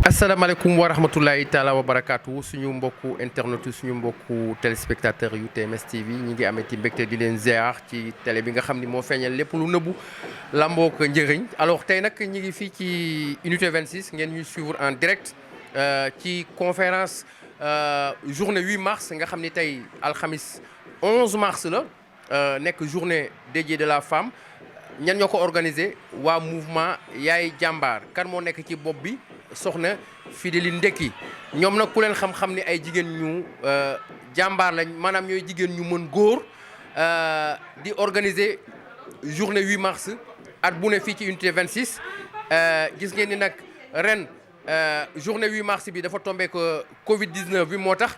asalaamaaleykum wa rahmatulahi taala wa barakaatu suñu mbokku internet suñu mbokku téléspectateur yu TMS TV ñi ngi amee ci mbégte di leen ziar ci télé bi nga xam ni moo feeñal lépp lu nëbbu lamboo ko njëriñ. alors tey nag ñi ngi fii ci unité 26 ngeen ñuy suivre en direct ci conférence journée 8 mars nga xam ni tey alxamis 11 mars la nekk journée dédiée de la femme ñan ñoo ko organisé waa mouvement Yaay Jàmbaar kan moo nekk ci bopp bi. soxna Fidéline Ndeki ñoom nag ku leen xam-xam ni ay jigéen ñu jàmbaar lañ maanaam ñooy jigéen ñu mën góor di organiser journée 8 mars at bu ne fii ci unité 26 gis ngeen ni nag ren journée 8 mars bi dafa tombé que Covid 19 bi moo tax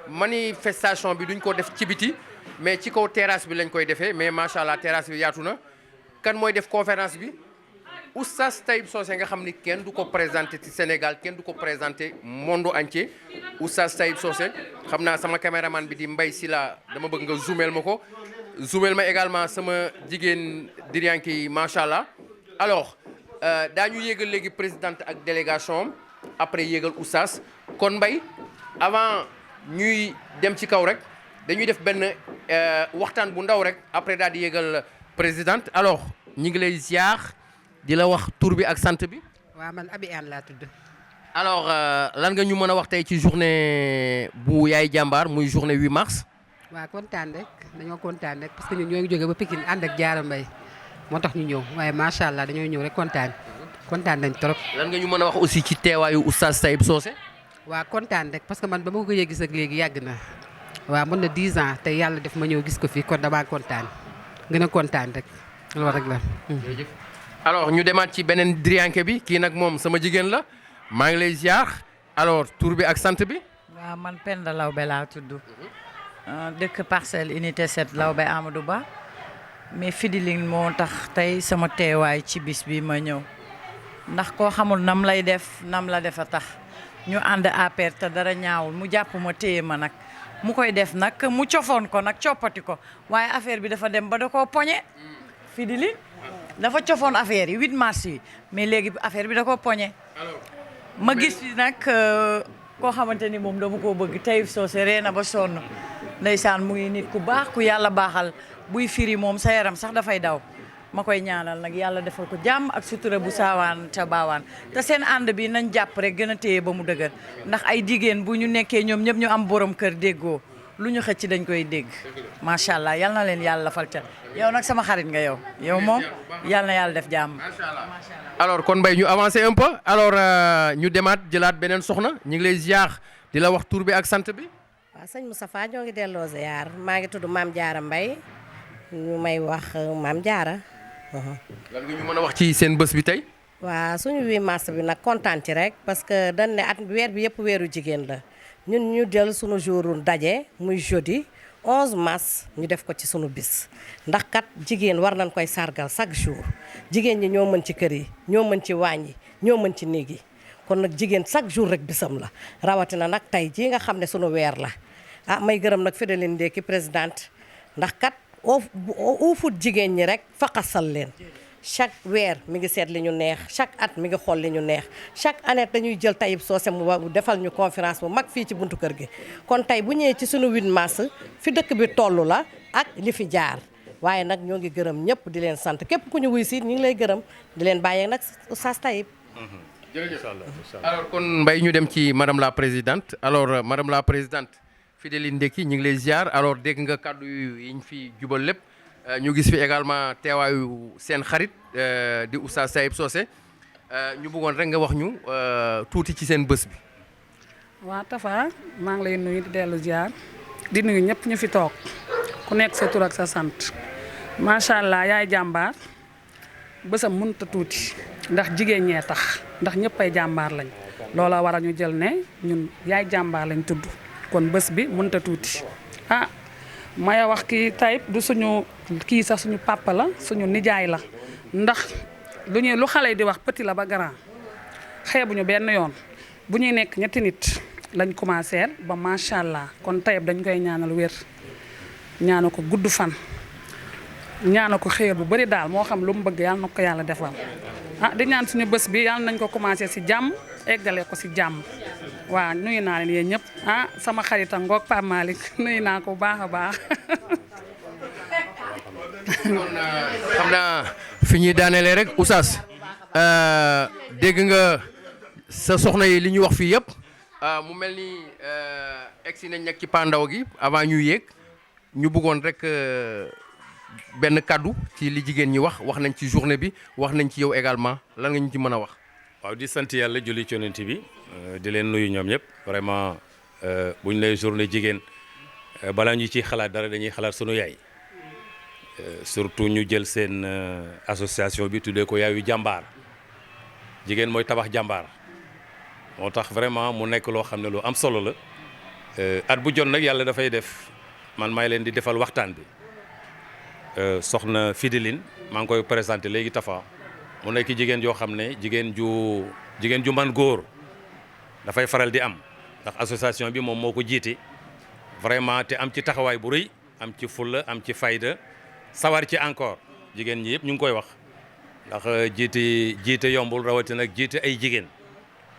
manifestation bi duñ ko def ci biti mais ci kaw terrasse bi lañ koy defee mais macha allah terrasse bi yaatu na kan mooy def conférence bi. Oustaz Taib Socé nga xam ni kenn du ko présenté ci Sénégal kenn du ko présenté monde entier Oustaz Taib Socé xam naa sama caméraman bi di Mbay Sila dama bëgg nga zoomel ma ko zoomel ma également sama jigéen diriyanke yi macha allah. alors daañu yéegal léegi présidente ak délégation am après yéegal Oustaz kon Mbay avant ñuy dem ci kaw rek dañuy def benn waxtaan bu ndaw rek après daal di yéegal présidente alors ñi ngi lay ziar. di la wax tur bi ak sant bi. waaw man Abi Anne laa tudd. alors lan nga ñu mën a wax tey ci journée bu Yaay Jàmbaar muy journée 8 mars. waaw kontaan rek dañoo kontaan rek parce que ñun ñoo ngi jógee ba Pikine ànd ak Diarra Mbaye moo tax ñu ñëw waaye macha allah dañoo ñëw rek kontaan nañ trop. lan nga ñu mën a wax aussi ci teewaayu Oustaz Taib Socé. waaw kontaan rek parce que man ba ma ko gëjee gis ak léegi yàgg na waaw mën na 10 ans te yàlla def ma ñëw gis ko fii kon damaa kontaan gën a kontaan rek loolu rek la. alors ñu demaat ci beneen diriyanke bi kii nag moom sama jigéen la maa ngi lay ziar alors tur bi ak sant bi. waaw man Penda Lawbe laa tudd dëkk Parcelles unité 7 Lawbe Amadou Ba mais Fidéline moo tax tey sama teewaay ci bis bi ma ñëw ndax koo xamul nam lay def nam la def a tax ñu ànd APR te dara ñaawul mu jàpp ma téye ma nag mu koy def nag mu cofoon ko nag coppati ko waaye affaire bi dafa dem ba da koo poñe Fidéline dafa cofoon affaire yi 8 mars yi mais léegi affaire bi da ko poñe ma gis fi nag koo xamante ni moom dama koo bëgg Taib Socé ree na ba sonn ndeysaan mu ngi nit ku baax ku yàlla baaxal buy firi moom sa yaram sax dafay daw ma koy ñaanal nag yàlla defal ko jàmm ak sutura bu saawaan ca baawaan te seen ànd bi nañ jàpp rek gën a téye ba mu dëgër ndax ay jigéen bu ñu nekkee ñoom ñëpp ñu am borom kër déggoo lu ñu xëcc dañ koy dégg macha allah yal na leen yàlla fal ca yow nag sama xarit nga yow moom yal na yàlla def jàmm. macha allah alors kon Mbaye ñu avancé un peu alors ñu demaat jëlaat beneen soxna ñu ngi lay ziar di la wax tur bi ak sant bi. waaw sëñ Moustapha ñoo ngi delloo ziar maa ngi tudd Maam Diarra Mbaye ñu may wax Maam Diarra. lan nga ñu mën a wax ci seen bés bi tey. waaw suñu 8 mars bi nag kontaan ci rek parce que dañ ne at weer bi yëpp weeru jigéen la. ñun ñu jël sunu jour daje muy jeudi 11 mars ñu def ko ci sunu bis ndax kat jigéen war nañ koy sargal chaque jour jigéen ñi ñoo mën ci kër yi ñoo mën ci waañ yi ñoo mën ci néeg yi kon nag jigéen chaque jour rek bisam la rawatina nag tey jii nga xam ne sunu weer la ah may gërëm nag Fidéline Ndeki présidente ndax kat uufut jigéen ñi rek faqasal leen chaque weer mi ngi seet li ñu neex chaque at mi ngi xool li ñu neex chaque année dañuy jël Taib Socé mu defal ñu conférence bu mag fii ci buntu kër gi kon tey bu ñëwee ci sunu 8 mars fi dëkk bi toll la ak li fi jaar waaye nag ñoo ngi gërëm ñëpp di leen sant képp ku ñu wuy si ñu ngi lay gërëm di leen bàyyee nag Oustaz Taib. jërëjëf alors kon Mbaye ñu dem ci madame la présidente alors madame la présidente Fidéline Ndeki ñu ngi lay ziar alors dégg nga kàddu yi ñu fi jubal lépp. ñu gis fi également teewaayu seen xarit di Oustaz Taib Socé ñu bëggoon rek nga wax ñu tuuti ci seen bés bi. waa Tafa maa ngi lay nuyu di dellu ziar di nuyu ñëpp ñu fi toog ku nekk sa tur ak sa sant macha allah Yaay Jàmbaar bésam mënut a tuuti ndax jigéen ñee tax ndax ñëpp ay jàmbaar lañ loola war a ñu jël ne ñun Yaay Jàmbaar lañ tudd kon bés bi mënut a tuuti ah. maya wax kii Taib du suñu kii sax suñu papa la suñu nijaay la ndax lu xale yi di wax petit la ba grand xeebuñu benn yoon bu ñuy nekk ñetti nit lañ commencé ba macha allah kon Taib dañ koy ñaanal wér ñaanal ko gudd fan ñaanal ko xéer bu bari daal moo xam lu mu bëgg yàlla na ko yàlla defal di ñaan suñu bés bi yàlla nañ ko commencé si jàmm eggale ko si jàmm waaw nuyu naa leen yéen ñëpp sama xarita ngoog Pape Malick nuyu naa ko bu baax a baax. kon xam naa fi ñuy daanelee rek Oustaz dégg nga sa soxna yi li ñuy wax fii yëpp mu mel ni egsi nañ nag ci pandaw gi avant ñuy yéeg ñu bëggoon rek benn kaddu ci li jigéen ñi wax nañ ci journée bi wax nañ ci yow également lan nga ñu ci mën a wax. waaw di sant yàlla julli ci Yonent bi di leen nuyu ñoom ñëpp vraiment bu ñu lay journée jigéen balaa ñu ciy xalaat dara dañuy xalaat sunu yaay surtout ñu jël seen association bi tuddee ko yaayu jàmbaar jigéen mooy tabax jàmbaar moo tax vraiment mu nekk loo xam ne lu am solo la at bu jot nag yàlla dafay def man may leen di defal waxtaan bi soxna Fideline maa ngi koy présenté léegi Tafa mu nekk jigéen joo xam ne jigéen ju man góor dafay faral di am ndax association bi moom moo ko jiite vraiment te am ci taxawaay bu rëy am ci fulla am ci fayda sawar ci encore jigéen ñi yëpp ñu ngi koy wax ndax jiite yombul rawatina nag jiite ay jigéen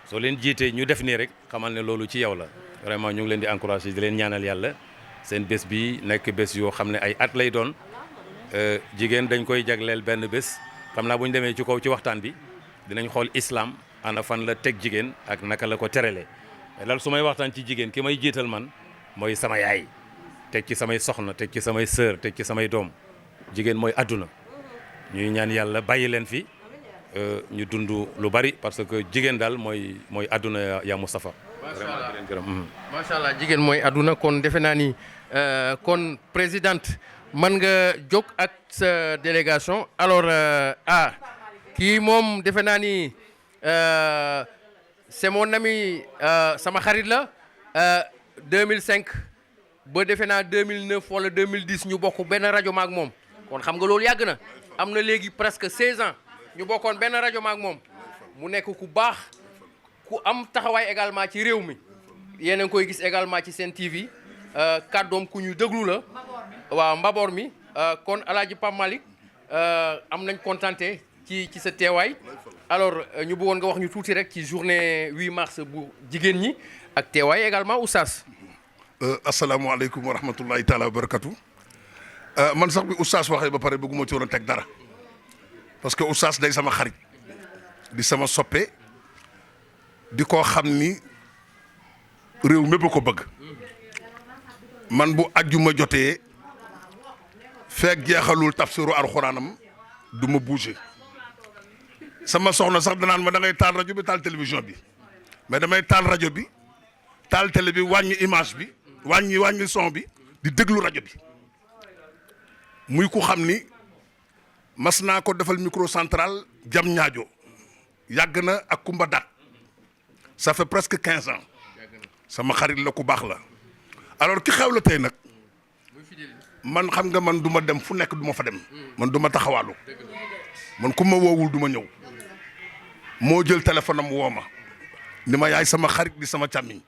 soo leen jiite ñu def nii rek xamal ne loolu ci yow la vraiment ñu ngi leen di encouragé di leen ñaanal yàlla seen bés bi nekk bés yoo xam ne ay at lay doon jigéen dañ koy jagleel benn bés xam naa bu ñu demee ci kaw ci waxtaan bi dinañ xool islam ana fan la teg jigéen ak naka la ko terale mais daal su may waxtaan ci jigéen ki may jiital man mooy sama yaay teg ci samay soxna teg ci samay sœur teg ci samay doom jigéen mooy àdduna ñuy ñaan yàlla bàyyi leen fi ñu dund lu bari parce que jigéen daal mooy àdduna yaa Moustapha. vraiment di leen gërëm. macha allah jigéen mooy àdduna kon defe naa ni kon présidente mën nga jóg ak sa délégation alors kii moom defe naa ni c'est mon ami sama xarit la 2005 ba defe naa 2009 wala 2010 ñu bokk benn rajo maak moom kon xam nga loolu yàgg na am na léegi presque 16 ans ñu bokkoon benn rajo maak moom mu nekk ku baax ku am taxawaay également ci réew mi yéen a ngi koy gis également ci seen TV kàddoom ku ñu déglu la waaw mbaboor mi kon Alaaji Pape Malick am nañ contenté ci sa teewaay alors ñu bëggoon nga wax ñu tuuti rek ci journée 8 mars bu jigéen ñi ak teewaay également Oustaz. asalaamaaleykum wa rahmatullahi taala wa barakatu man sax bi Oustaz waxee ba pare bëgguma ci woon a teg dara parce que Oustaz day sama xarit di sama soppe di ko xam ni réew mépp ko bëgg man bu ajjuma jotee feek jeexalul tafsiru alxuraanam du ma bouger sama soxna sax danaan ma da ngay taal rajo bi taal télévision bi mais damay taal rajo bi taal télé bi wàññi image bi wàññi son bi di déglu rajo bi muy ku xam ni mas naa ko defal micro central jam ñaajo yàgg na ak Kumba Dat ça fait presque 15 ans sama xarit la ku baax la alors ki xew la tey nag man xam nga man du ma dem fu nekk du ma fa dem man du ma taxawaalu man ku ma woowul du ma ñëw moo jël téléphone am woo ma ni ma yaay sama xarit di sama càmmiñ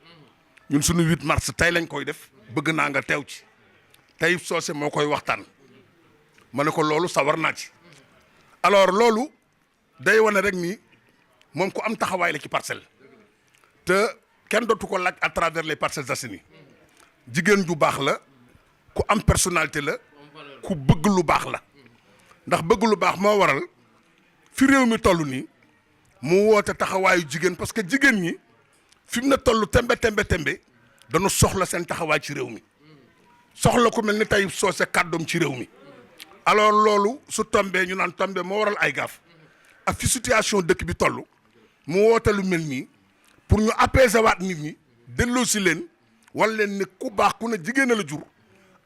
ñun suñu 8 mars tey lañ koy def bëgg naa nga teew ci tey soose moo koy waxtaan ma ne ko loolu sawar naa ci alors loolu day wane rek ni moom ku am taxawaay la ci parcelle te kenn dootu ko laaj à travers les Parcelles Assainies jigéen ju baax la ku am personnalité la ku bëgg lu baax la ndax bëgg lu baax moo waral fi réew mi toll nii mu woote taxawaayu jigéen parce que jigéen ñi fi mu ne toll tembe dañu soxla seen taxawaay ci réew mi soxla ku mel ni tey soose kàddoom ci réew mi alors loolu su tombee ñu naan tombé moo waral ay gaaf ak fi situation dëkk bi toll mu woote lu mel nii pour ñu apaiser waat nit ñi delloo si leen wala leen ne ku baax ku ne jigéen la jur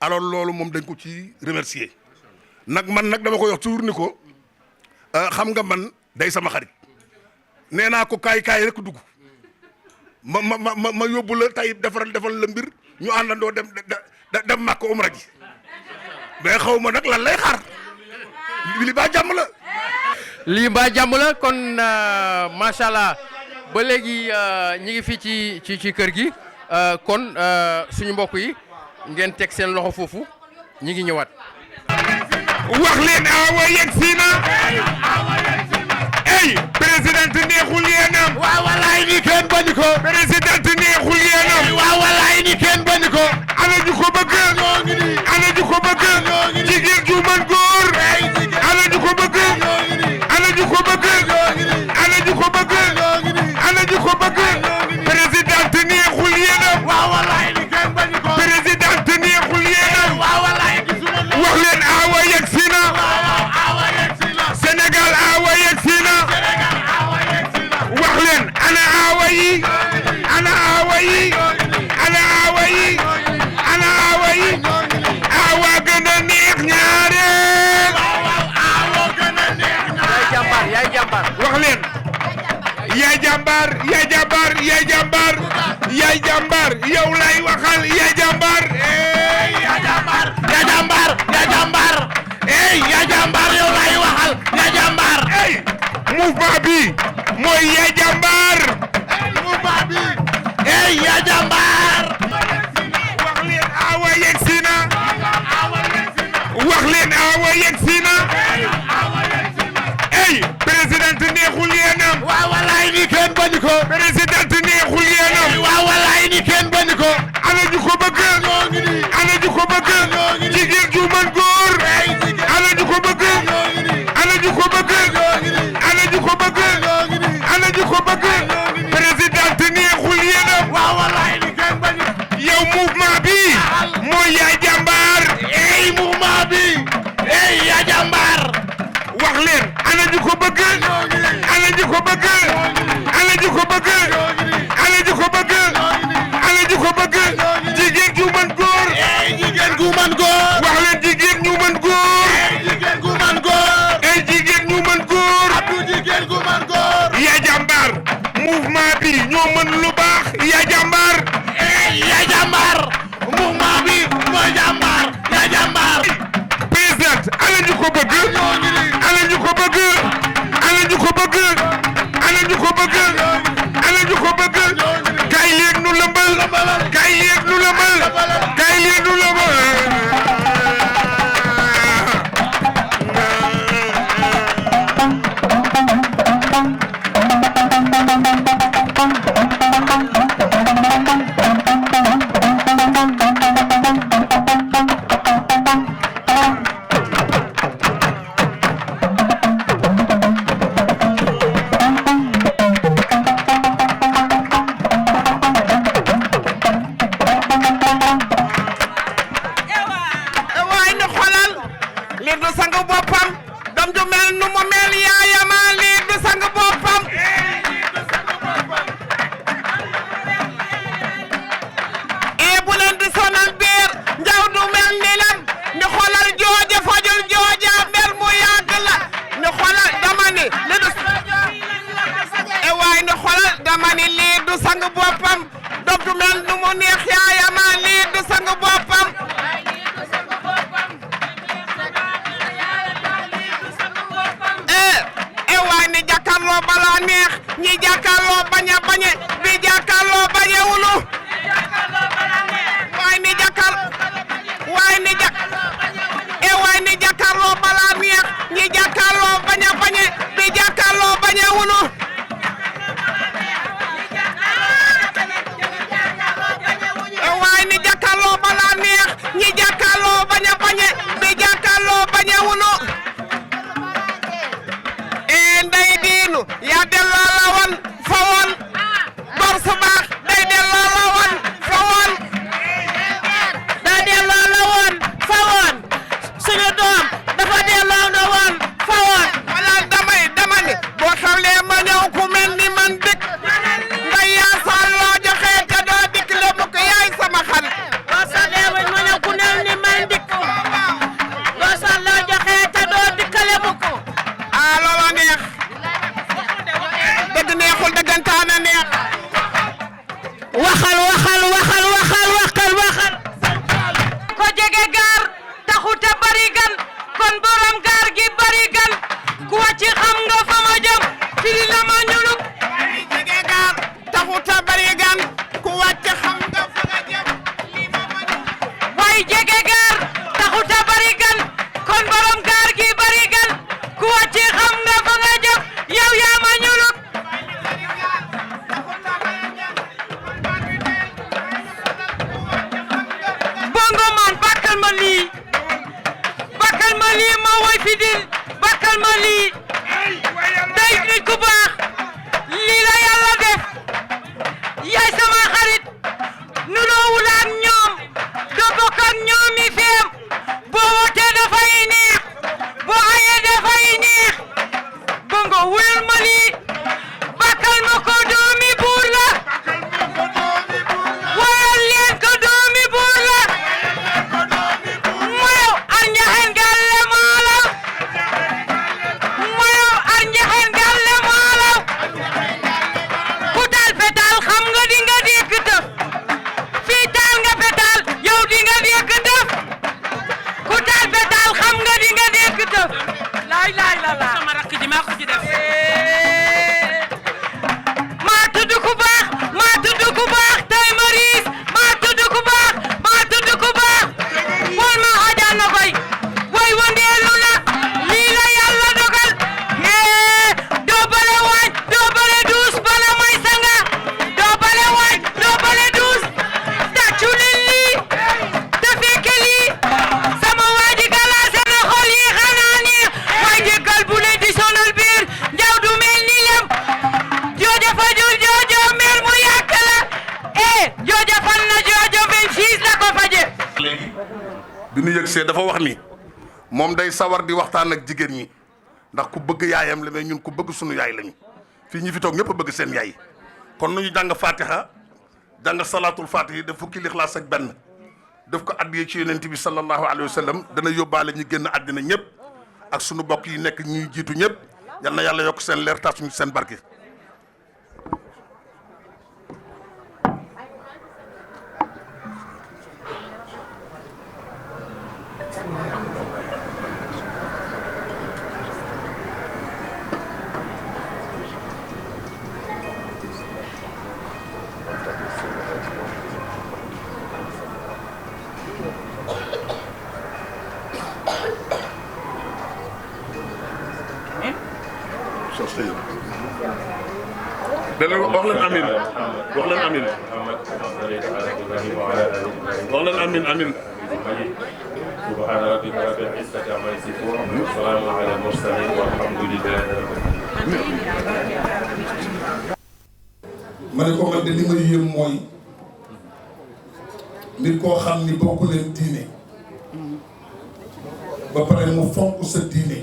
alors loolu moom dañ ko ci remercier nag man nag dama koy wax toujours ni ko xam nga man day sama xarit nee naa ko kaay rek dugg ma yóbbu la tey defal la mbir ñu àndandoo dem màkk umra ji mais xaw ma nag lan lay xaar li baa jàmm la. lii mbaa jàmm la kon macha allah ba léegi ñi ngi fii ci kër gi kon suñu mbokk yi ngeen teg seen loxo foofu ñi ngi ñëwaat. wax leen awa yegg si na. yaay jàmbaar yaay jàmbaar yaay jàmbaar yaay jàmbaar yow lay waxal yaay jàmbaar yaay jàmbaar yaay jàmbaar yaay jàmbaar yaay jàmbaar yow lay waxal yaay jàmbaar mouvement bi mooy yaay jàmbaar mouvement bi yaay jàmbaar wax leen awa yegsi na wax leen awa yegsi na président neexul yéenam waaw walaay ni kenn bañ ko président neexul yéenam waaw walaay ni kenn bañ ko ana ñu ko bëgg ana ñu ko bëgg jigéen ju mën góor ana ñu ko bëgg ana ñu ko bëgg ana ñu ko bëgg ana ñu ko bëgg président neexul yéenam waaw walaay ni kenn bañ yow mouvement bi mooy yaay jàmbaar mouvement bi yaay jàmbaar wax leen ana ñu ko bëgg ana ñu ko bëgg ana ñu ko bëgg ana ñu ko bëgg ana ñu ko bëgg jigéen ju mën góor jigéen gu mën góor wax leen jigéen ñu mën góor jigéen gu mën góor jigéen ñu mën góor Abdou jigéen gu mën góor yaa jàmbaar mouvement bi ñoo mën lu baax yaa jàmbaar yaa jàmbaar mouvement bi mooy jàmbaar yaa jàmbaar président ana ñu ko bëgg ana ñu ko bëgg ana ñu ko bëgg ana ñu ko bëgg ana ñu ko bëgg kay leen nu lëmbal kay leen nu lëmbal kay leen nu lëmbal allah sama rakk ji maa ko ci def. maa tudd ku baax maa tudd ku baax tey Maurice maa tudd ku baax maa tudd ku baax wal ma xajal na koy way wandeelu la lii la yàlla dogal doo bale waaj doo bale duus bala may sanga doo bale waaj doo bale duus tàccu leen lii te fekke lii sama waaji galaase na xol yi xanaa ni waay jëkkal bu leen di sonal biir njaw du mel ni lem jooja fa jur joojo mer mu yàq la jooja fan na joojo 26 la ko faje léegi bi nu yëg see dafa wax ni moom day sawar di waxtaan ak jigéen ñi ndax ku bëgg yaayam la mais ñun ku bëgg sunu yaay lañu fii ñi fi toog ñëpp a bëgg seen yaay kon nu ñu jàng fatiha jàng salaatul fatihi def fukki lixlaas ak benn def ko addiye ci yonent bi sallallahu alayhi wa sallam dana yóbbaale ñu génn àddina ñëpp ak sunu bokk yi nekk ñuy jiitu ñëpp yal na yàlla yokk seen leer tas ñu seen barke. wax leen amin wax leen amin wax leen amin amin subhaana rabbika rabbil izzati ammaa yasifuun wa salaamun alal mursaliin walhamdulillaahi rabbil aalamiin. ma ne ko man de li ma yéem mooy nit koo xam ni bokk leen diine ba pare mu fonk sa diine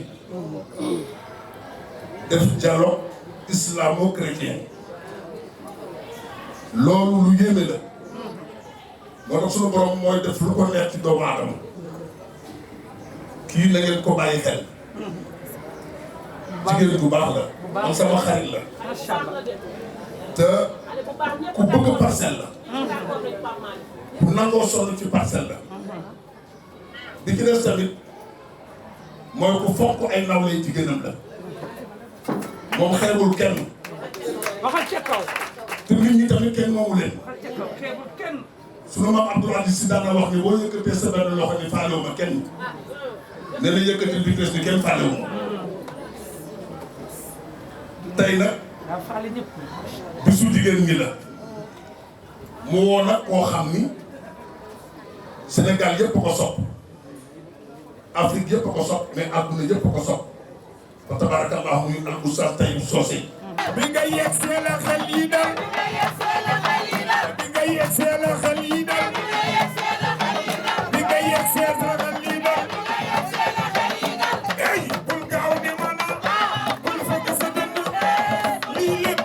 def dialogue islamo-chrétien loolu lu yéeme la moo tax sunu borom mooy def lu ko neex ci doomu aadama kii na ngeen ko bàyyi xel jigéen bu baax la man sama xarit la te ku bëgg parcelle la ku nangoo sonn ci parcelle la bi ci des tamit mooy ku fonk ay nawle jigéenam la moom xeebul kenn te nit ñi tamit kenn moomu leen sunu maam Abdoul Aziz Sy daan na wax ni boo yëkkatee sa benn loxo ni faalewu ma kenn ne la yëkkati bi des ni kenn faalewu ma tey nag bisu jigéen ñi la mu woo nag koo xam ni Sénégal yëpp ko sopp Afrique yëpp ko sopp mais àdduna yëpp ko sopp fa tabarakallah muy al oustaz Taïb Socé bi nga yegsee la xel yi dal bi nga yegsee la xel yi dal bi nga yegsee la xel yi dal ey bul gaaw di ma la bul fekk sa dënd lii lépp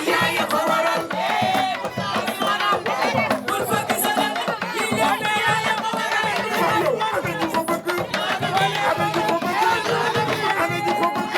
yaa ya ko waral bul fekk sa dënd lii lépp yaa ya ko waral ana ñu ko bëgg ana ñu ko bëgg ana ñu ko bëgg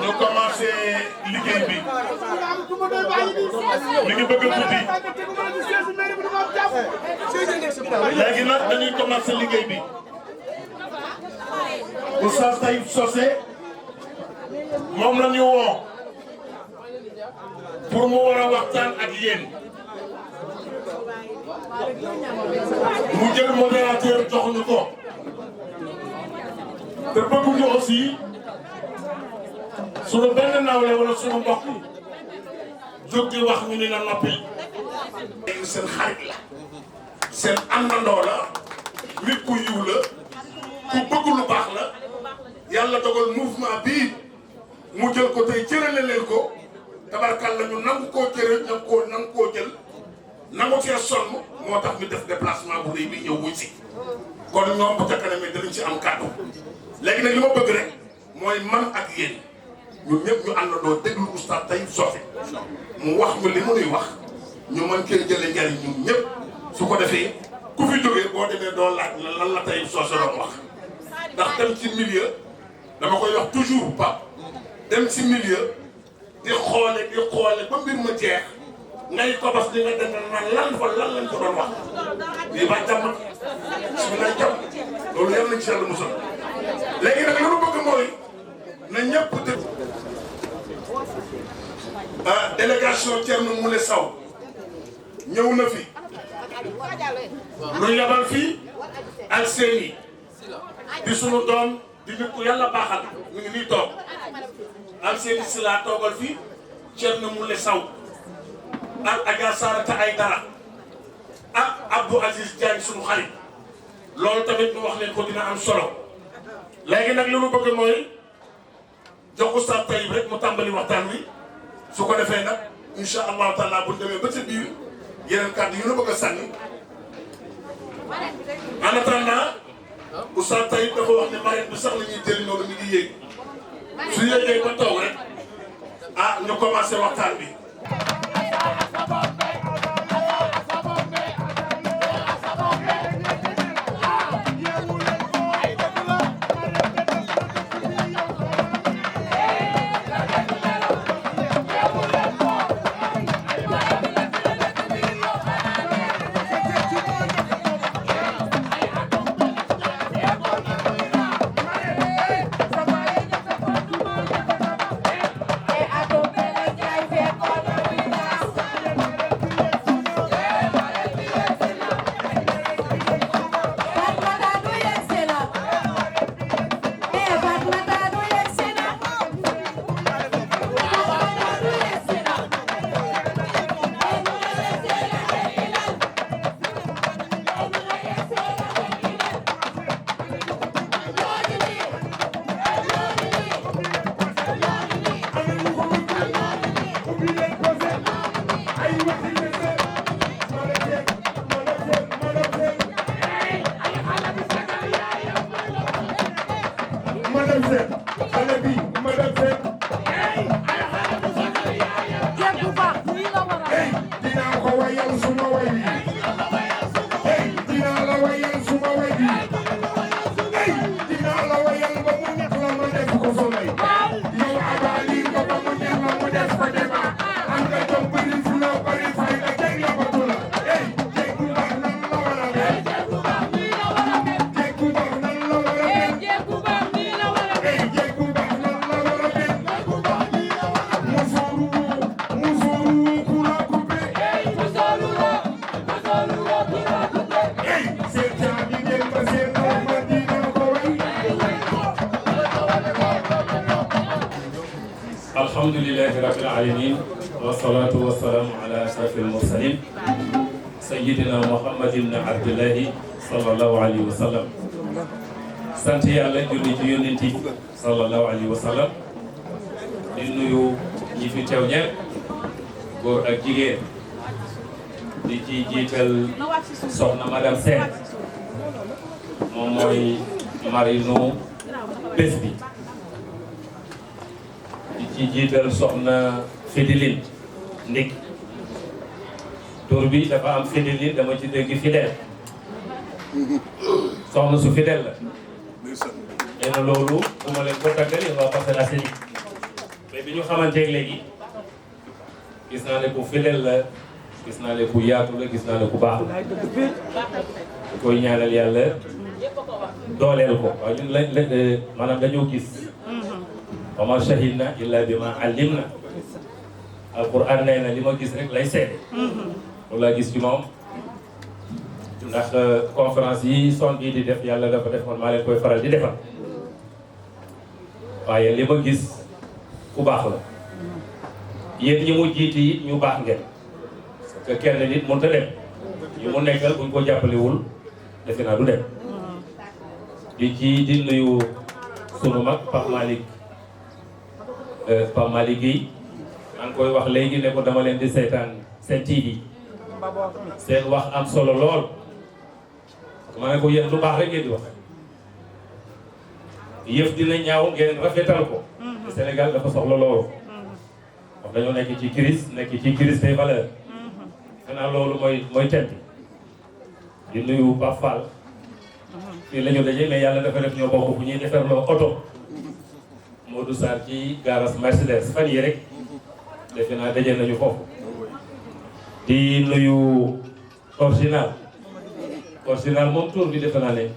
ñu commencé liggéey bi mi ngi bëgg a guddi léegi nag dañuy commencé liggéey bi Oustaz Taïb Socé moom la ñu woo pour mu war a waxtaan ak yéen mu jël modérateur jox ñu ko te bëgguñu aussi sunu benn nawle wala sunu mbokk jóg di wax ñu ni la noppi. seen xarit la seen àndandoo la nit ku yiw la ku bëgg lu baax la yàlla dogal mouvement bii mu jël ko tey cërale leen ko tabarkalla ñu nangu koo cëral nangu koo jël nangu cee sonn moo tax ñu def déplacement bu rëy bi ñëw wuy si kon ñoom bu ca kanamee danañ ci am kàddu léegi nag li ma bëgg rek mooy man ak yéen ñun ñëpp ñu àndandoo déglu oustaz Taïb Socé mu wax ñu li mu nuy wax ñu mën cee jëlee njariñ ñun ñëpp su ko defee ku fi jógee boo demee doo laaj lan la Taïb Socé doon wax ndax dem ci milieu dama koy wax toujours pas dem ci milieu di xoole ba mbir ma jeex ngay kobas di nga dem naan lan lañ ko doon wax lii ba jàmm su lay jàmm loolu yàlla nañ ci yàlla musal léegi nag lu nu bëgg mooy na ñëpp dëgg délégation Thierno Moule Sow ñëw na fi lu yabal fii ak seeni di sunu doom di nit ku yàlla baaxal mu ngi nii toog ak seeni si laa toogal fii Thierno Moule Sow ak Adja Sarata Aydara ak Abdou Aziz Diagne sunu xarit loolu tamit ñu wax leen ko dina am solo léegi nag li mu bëgg mooy jox Oustaz Taïb rek mu tàmbali waxtaan wi su ko defee nag incha allahu taala bu ñu demee ba ca biir yeneen kàddu yu ñu bëgg a sànni en attendant Oustaz Taïb dafa wax ne marraine bi sax la ñuy jëli noonu mi ngi yéeg su yéegee ba toog rek ah ñu commencé waxtaan bi. alhamdulillahi rabbil alamin wassalatu wassalamu ala ashrafil mursalin sayyidina Muhammad ibn Abdullahi sallallahu alayhi wa sallam sant yàlla julli ci yonent bi sallallahu alayhi wa sallam di nuyu ñi fi teew ñëpp góor ak jigéen di ci jiital soxna madame Sène moom mooy marinu bés bi ci jiital soxna Fidiline ndik tur bi dafa am Fidiline dama ci dégg fidèle soxna su fidèle la nee na loolu bu ma leen ko tàggal yow waa Parcelles Assainies mais bi ñu xamanteeg léegi gis naa ne ku fidèle la gis naa ne ku yaatu la gis naa ne ku baax la ku koy ñaanal yàlla dooleel ko waaye ñun lañ maanaam dañoo gis wa ma shahidna illa bima allimna alquran nee na li ma gis rek lay seede loolu laa gis ci moom ndax conférence yi son bii di def yàlla dafa def man maa leen koy faral di defal waaye li ma gis ku baax la yéen ñi mu jiiti it ñu baax ngeen parce que kenn nit mënut a dem ñu mu nekkal buñ ko jàppalewul defe naa du dem di nuyu sunu mag Pape Malick Pape Malick Guèye maa ngi koy wax léegi ne ko dama leen di seetaan seen TV seen wax am solo lool ma ne ko yéen lu baax rek ngeen di wax yëf dina ñaaw ngeen rafetal ko Sénégal dafa soxla loolu wax dañoo nekk ci crise des valeurs xanaa loolu mooy thème bi di nuyu Pape Fall fii la ñu daje mais yàlla dafa def ñoo bokk bu ñuy defarloo oto Modou Sarr ci garage Mercedes fan yi rek defe naa daje nañu foofu di nuyu original moom tour bi defe naa ne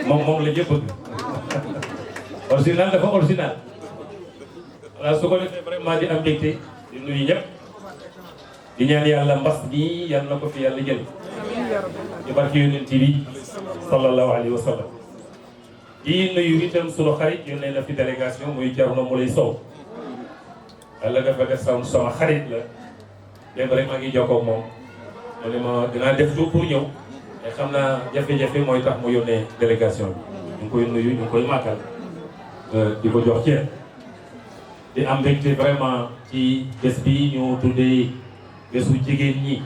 moom la ñëpp bëgg original dafa original voilà su ko defee vraiment di am mbégte di nuyu ñëpp di ñaan yàlla mbas bi yal na ko fi yàlla jël ci barke yonent bi sallallahu alayhi wa sallam di nuyu itam sunu xarit yónnee na fi délégation muy Thierno Moulay Sow yàlla dafa def sama xarit la démb rek maa ngi jokkoo ak moom mu ne ma dinaa def tout pour ñëw te xam naa jafe-jafe mooy tax mu yónnee délégation bi ñu ngi koy nuyu ñu ngi koy màggal di ko jox ceeb di am mbégte vraiment ci bés bi ñu tuddee bésu jigéen ñi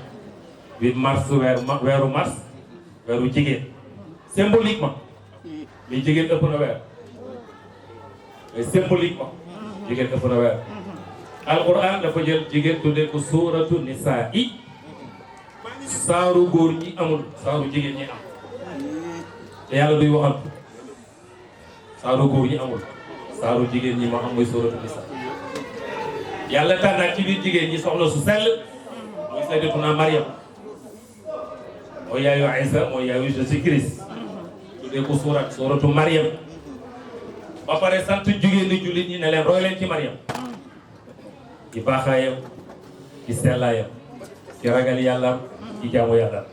8 mars weeru mars weeru jigéen symboliquement li jigéen ëpp na weer mais symboliquement jigéen ëpp na weer alquran dafa jël jigéen tuddee ko suuratu nisaa i saaru góor ñi amul saaru jigéen ñi am te yàlla duy waxal saaru góor ñi amul saaru jigéen ñi ma am mooy suuratu nisaa yàlla tànnaat ci biir jigéen ñi soxla su sell mooy sayyidatuna Maryam mooy yaayu Isa mooy yaayu Jésus Christ tuddee ko suuratu Maryam ba pare sant jigéen ñi jullit ñi ne leen roy leen ci Maryam ci baaxaayam ci sellaayam ci ragal yàlla ci jaamu yàlla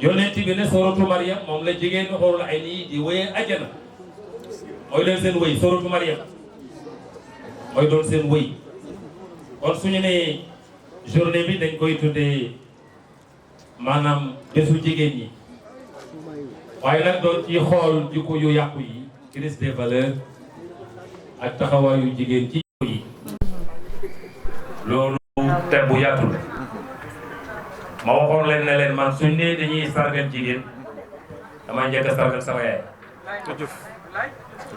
yonent bi ne suuratu Maryam moom la jigéen ñi xoolul ay nii di wéyee àjjana mooy leen seen wéy suuratu Maryam mooy doon seen wéy kon suñu ne journée bi dañ koy tuddee maanaam bésu jigéen ñi waaye nag doon ci xool jikko yu yàqu yi crise des valeurs ak taxawaayu jigéen ci jikko yi loolu thème bu yaatu la ma waxoon leen ne leen man suñ ne dañuy sargal jigéen damay njëkk a sargal sama yaay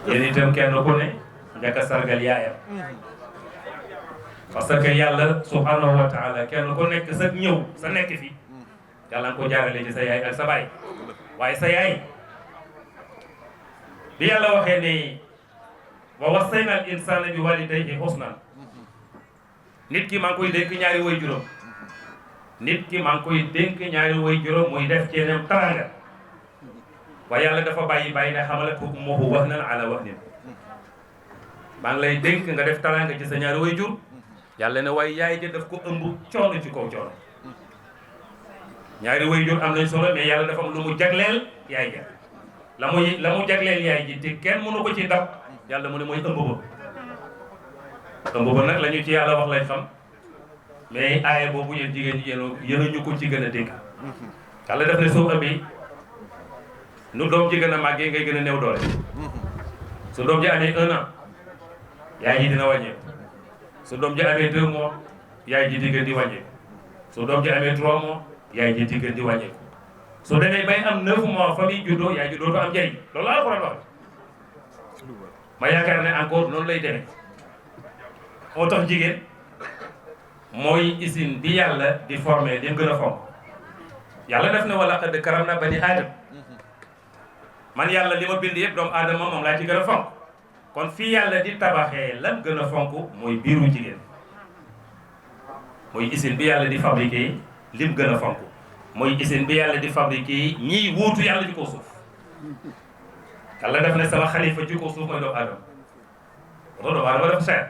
yéen itam kenn ku ne njëkk a sargal yaayam parce que yàlla subhanahu wa taala kenn ku nekk sa ñëw sa nekk fi yàlla nga ko jaarale ci sa yaay ak sa baay waaye sa yaay bi yàlla waxee ne wa wassayna al insana bi walidayhi husnan nit ki maa ngi koy dénk ñaari way juróom nit ki maa ngi koy dénk ñaari way juróom muy def ci yeneen taranga waaye yàlla dafa bàyyi ne xamala ko ummuhu wahnan ala wahnin maa ngi lay dénk nga def taranga ci sa ñaari way jur yàlla ne waaye yaay ja daf ko ëmb coono ci kaw coono ñaari way jur am nañ solo mais yàlla dafa am lu mu jagleel yaay ja la mu jagleel yaay ji te kenn mënu ko ci dab yàlla mu ne mooy ëmb ba nag la ñu ci yàlla wax lay xam mais aaya boobu yéen jigéen ñi yéen ñu ko ci gën a dégg yàlla def ne soo ëmbee nu doom ji gën a màggee ngay gën a néew doole su doom ji amee 1 an yaay ji dina wàññeeku su doom ji amee 2 mois yaay ji di gën di wàññeeku su doom ji amee 3 mois yaay ji di gën di wàññeeku su demee bay am 9 mois fa muy juddoo yaay ji dootu am njëriñ loolu la Alxuraan wax ma yaakaar ne encore noonu lay demee moo tax jigéen mooy usine bi yàlla di formé di gën a fonk yàlla def ne wa laqad karamnaa banii aadama man yàlla li ma bind yëpp doomu aadama moom laa ci gën a fonk kon fii yàlla di tabaxee lan gën a fonk mooy biiru jigéen mooy usine bi yàlla di fabriqué lim gën a fonk mooy usine bi yàlla di fabriqué ñiy wuutu yàlla ci kaw suuf yàlla def ne sama xalifa ci kaw suuf mooy doomu aadama doomu aadama dafa cher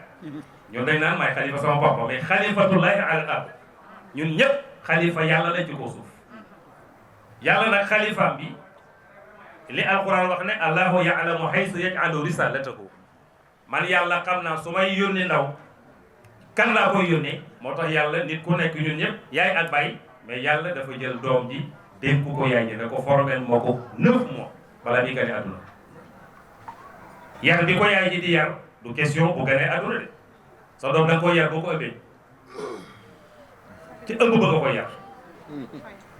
ñun dañ naan maay xalifa sama bopp mais xalifatullahi ala ard ñun ñëpp xalifa yàlla lañ ci kaw suuf yàlla nag xalifaam bi li alquran wax ne allahu yaalamu haysu yaj'alu risalatahu man yàlla xam naa su may yónni ndaw kan laa koy yónnee moo tax yàlla nit ku nekk ñun ñëpp yaay ak baay mais yàlla dafa jël doom ji dénk ko yaay ji ne ko formel moo ko 9 mois balaa muy gane àdduna yar bi ko yaay ji di yar du question bu gane àdduna de sa doom da nga koy yar boo ko ëmbee ci ëmb ba nga koy yar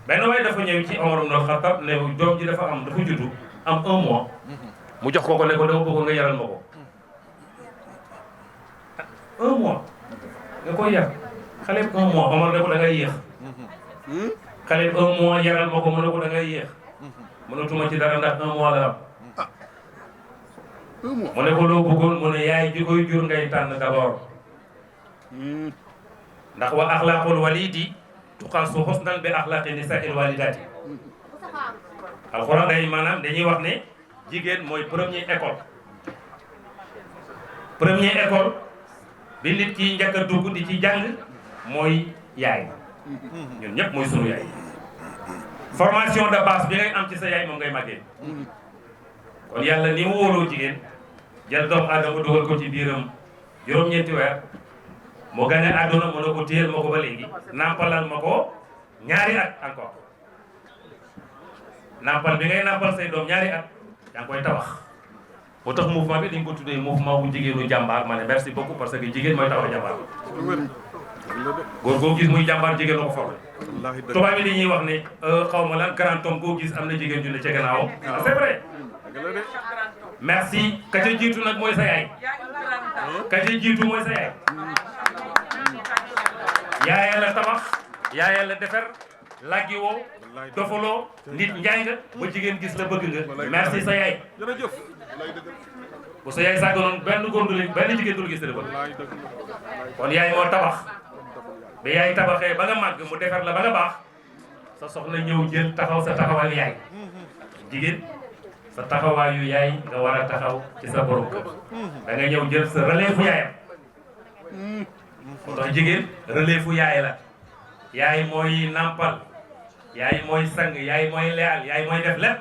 benn waaye dafa ñëw ci Omar ibn Khattab ne doom ji dafa juddu am 1 mois mu jox ko ne ko dama bëggoon nga yaral ma ko 1 mois nga koy yar xale bi 1 mois Omar ne ko da ngay yéex xale bi 1 mois yaral ma ko mu ne ko da ngay yéex mënatuma ci dara ndax 1 mois la am mu ne ko loo bëggoon mu ne yaay ji koy jur ngay tànn d'abord ndax wa axlaaqul walidi tuqaasu husnan bi axlaaqi nisaa'il walidaati alxuraan day maanaam dañuy wax ne jigéen mooy première école bi nit ki njëkk a dugg di ci jàng mooy yaay ñun ñëpp mooy sunu yaay formation de base bi ngay am ci sa yaay moom ngay màggee kon yàlla ni mu wóoloo jigéen jël doomu aadama dugal ko ci biiram juróom-ñeenti weer mu gane àdduna mën na ko téyel ma ko ba léegi nampalal ma ko ñaari at encore nampal bi ngay nampal say doom ñaari at yaa ngi koy tabax moo tax mouvement bi dañ ko tuddee mouvement bu jigéenu jàmbaar ma ne merci beaucoup parce que jigéen mooy tabax jàmbaar góor goo gis muy jàmbaar jigéen la ko formé tubaab bi dañuy wax ne xaw ma lan grand homme goo gis am na jigéen ju ne ca gannaawam c'est vrai merci ka ca jiitu nag mooy sa yaay ka ca jiitu mooy sa yaay yaayee la tabax yaayee la defer laggi woo dofaloo nit njaay nga ba jigéen gis la bëgg nga merci sa yaay bu sa yaay sàgganoon benn góor du benn jigéen du la gis te bëgg kon yaay moo tabax ba yaay tabaxee ba nga màgg mu defar la ba nga baax sa soxna ñëw jël taxaw sa taxawaayu yaay jigéen sa taxawaayu yaay nga war a taxaw ci sa borom kër da nga ñëw jël sa relève fu yaayam moo tax jigéen relève fu yaay la yaay mooy nampal yaay mooy sang yaay mooy leyal yaay mooy def lépp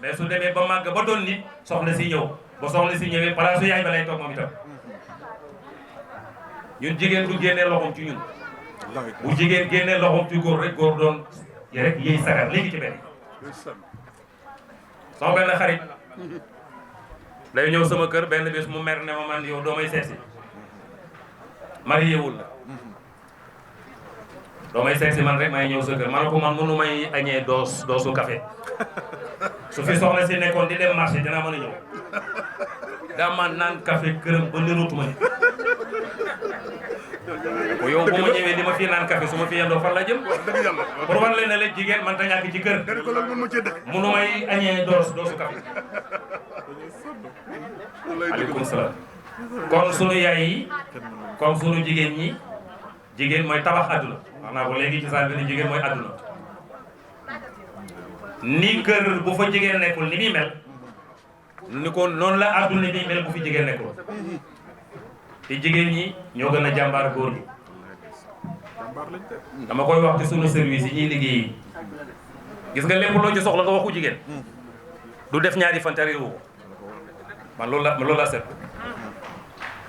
mais su demee ba màgg ba doon nit soxna si ñëw ba soxna si ñëwee palaasu yaay ba lay toog moom itam ñun jigéen du génnee loxoom ci ñun bu jigéen génnee loxoom ci góor rek góor doon rek yéy sagar léegi ci benn sama benn xarit day ñëw sama kër benn bés mu mer ne ma man yow doo may seetsi marié wul la doo may seetsi man rek may ñëw sa kër ma ne ko man mënu may añee doosu café su fi soxna si nekkoon di dem marché dinaa mën a ñëw daa man naan café këram ba nirutuma ni ko yow bu ma ñëwee di ma fii naan café su ma fi yendoo fan la jëm pour wan leen ne la jigéen man ta ñàkk ci kër mënu may añee doosu café aleykum salaam kon sunu yaay yi comme sunu jigéen ñi jigéen mooy tabax àdduna wax naa ko léegi ci saa bi ni jigéen mooy àdduna ni kër bu fa jigéen nekkul ni muy mel ni ko noonu la àdduna bi mel bu fi jigéen nekkul te jigéen ñi ñoo gën a jàmbaar góor ñi dama koy wax ci sunu service yi ñuy liggéey gis nga lépp loo ci soxla nga waxu jigéen du def ñaari fantari wu man loolu la set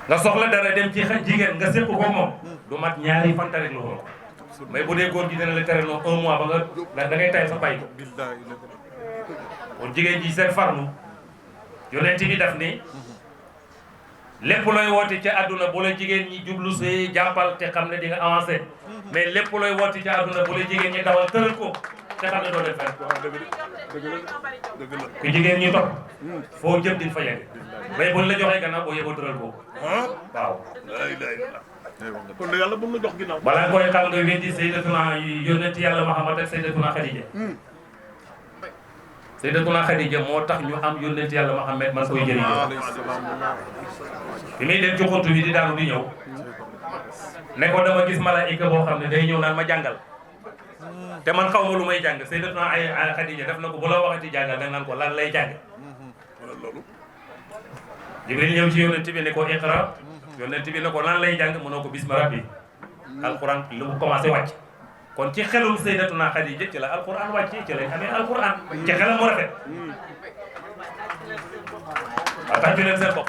nga soxla dara dem ci jigéen nga sépp ko moom du mat ñaari fantari lu ko mais bu dee góor gi dina la tere noonu 1 mois ba nga da ngay tay sa bàyyi ko kon jigéen ji seen farlu yonent bi daf ni lépp looy woote ca àdduna bu la jigéen ñi jublu see jàppal te xam ne di nga avancé mais lépp looy woote ca àdduna bu la jigéen ñi dawal tëral ko te xam ne doo def fenn ku jigéen ñi topp foo jëm di fa yegg mais buñ la joxee gannaaw boo yeboo tëral ko waaw kon yàlla bu la jox ginnaaw balaa koy xam nga weddi sayyidatuna yonent yàlla Muhammad ak sayyidatuna Khadija sayyidatuna Khadija moo tax ñu am yonent yàlla Muhammad man koy jëriñoo bi muy dem ci xuntu bi di daanu di ñëw ne ko dama gis malaayika boo xam ne day ñëw naan ma jàngal te man xaw ma lu may jàng sayyidatuna ay Khadija def na ko bu la waxati jàngal da naan ko lan lay jàng Jibril ñëw ci yonent bi ne ko iqra yonent bi ne ko lan lay jàng mënoo ko bismi rabbi alquran lu mu commencé wàcc kon ci xelum sayyidatuna Khadija ci la alquran wàcc ci lañ amee alquran ci xelam mu rafet waaw tàccu leen seen bopp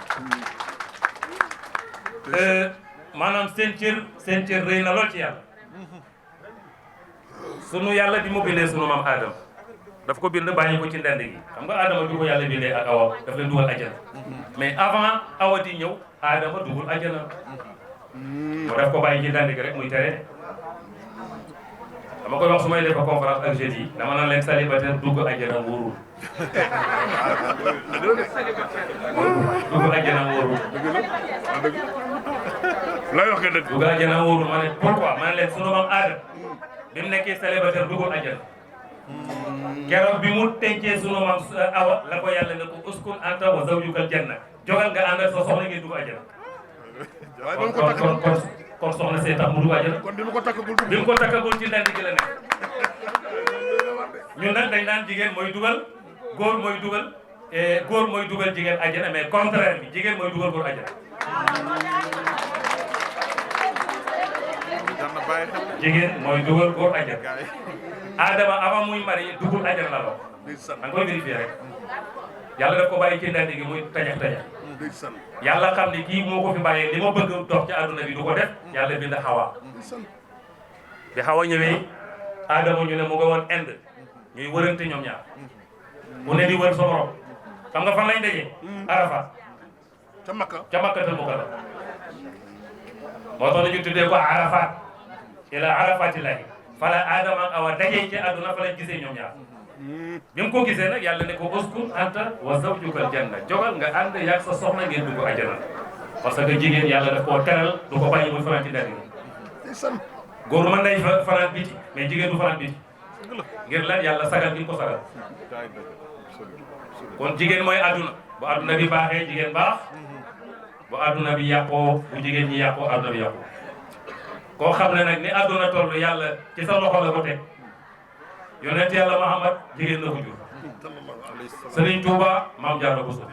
maanaam seen cër rëy na lool ci yàlla sunu yàlla bi mu bindee sunu maam Adama daf ko bind bàyyi ko ci ndend gi xam nga Adama bi ko yàlla bindee ak Awa daf leen dugal ajjana mais avant Awa di ñëw Adama dugul ajjana mu def ko bàyyi ci dandi gi rek muy tere dama koy wax su may def conférence ak jeunes yi dama naan leen célibataire dugg àjjana wóorul dugg àjjana wóorul lay wax nga dëgg dugg àjjana wóorul ma ne pourquoi ma ne leen sunu maam aada bi mu nekkee célibataire duggul àjjana keroog bi mu tencee sunu maam awa la ko yàlla ne ko uskun anta wa zawjukal janna jogal nga ànd ak sa soxna ngeen dugg àjjana kon soxna see tax mu dugg àjjana kon bi mu ko takkagul bi mu ko takkagul ci ndand gi la nekk ñun nag dañ naan jigéen mooy dugal góor mooy dugal jigéen àjjana mais contraire bi jigéen mooy dugal góor àjjana jigéen mooy dugal góor àjjana Adama avant muy mari dugul àjjana la loo da nga koy vérifier rek yàlla daf ko bàyyi ci ndand gi muy tajax tajax yàlla xam ne kii moo ko fi bàyyee li ma bëgg dox ci àdduna bi du ko def yàlla bind xawa bi xawa ñëwee Adama ñu ne mu nga woon Inde ñuy wërante ñoom ñaar bu ne di wër sa morom xam nga fan lañ dajee Arafat ca Makkatal Mukarram moo tax ñu tuddee ko Arafat ila Arafatillahi fala Adama ak Awa dajee ci àdduna fa lañ gisee ñoom ñaar bi mu ko gisee nag yàlla ne ko uskun anta wa zawjukal janna jogal nga ànd yaag sa soxna ngeen dugg àjjana parce que jigéen yàlla daf koo teral du ko bàyyi muy fanaan ci ndar yi góor mën nay fanaan biti mais jigéen du fanaan biti ngir lan yàlla sagal gi ko sagal kon jigéen mooy àdduna bu àdduna bi baaxee jigéen baax bu àdduna bi yàqoo bu jigéen ñi yàqoo àdduna bi yàqoo koo xam ne nag ni àdduna toll yàlla ci sa loxo la ko teg yonent yàlla Muhammad jigéen la ko jur Sëriñ Tuuba maam Jaara Buso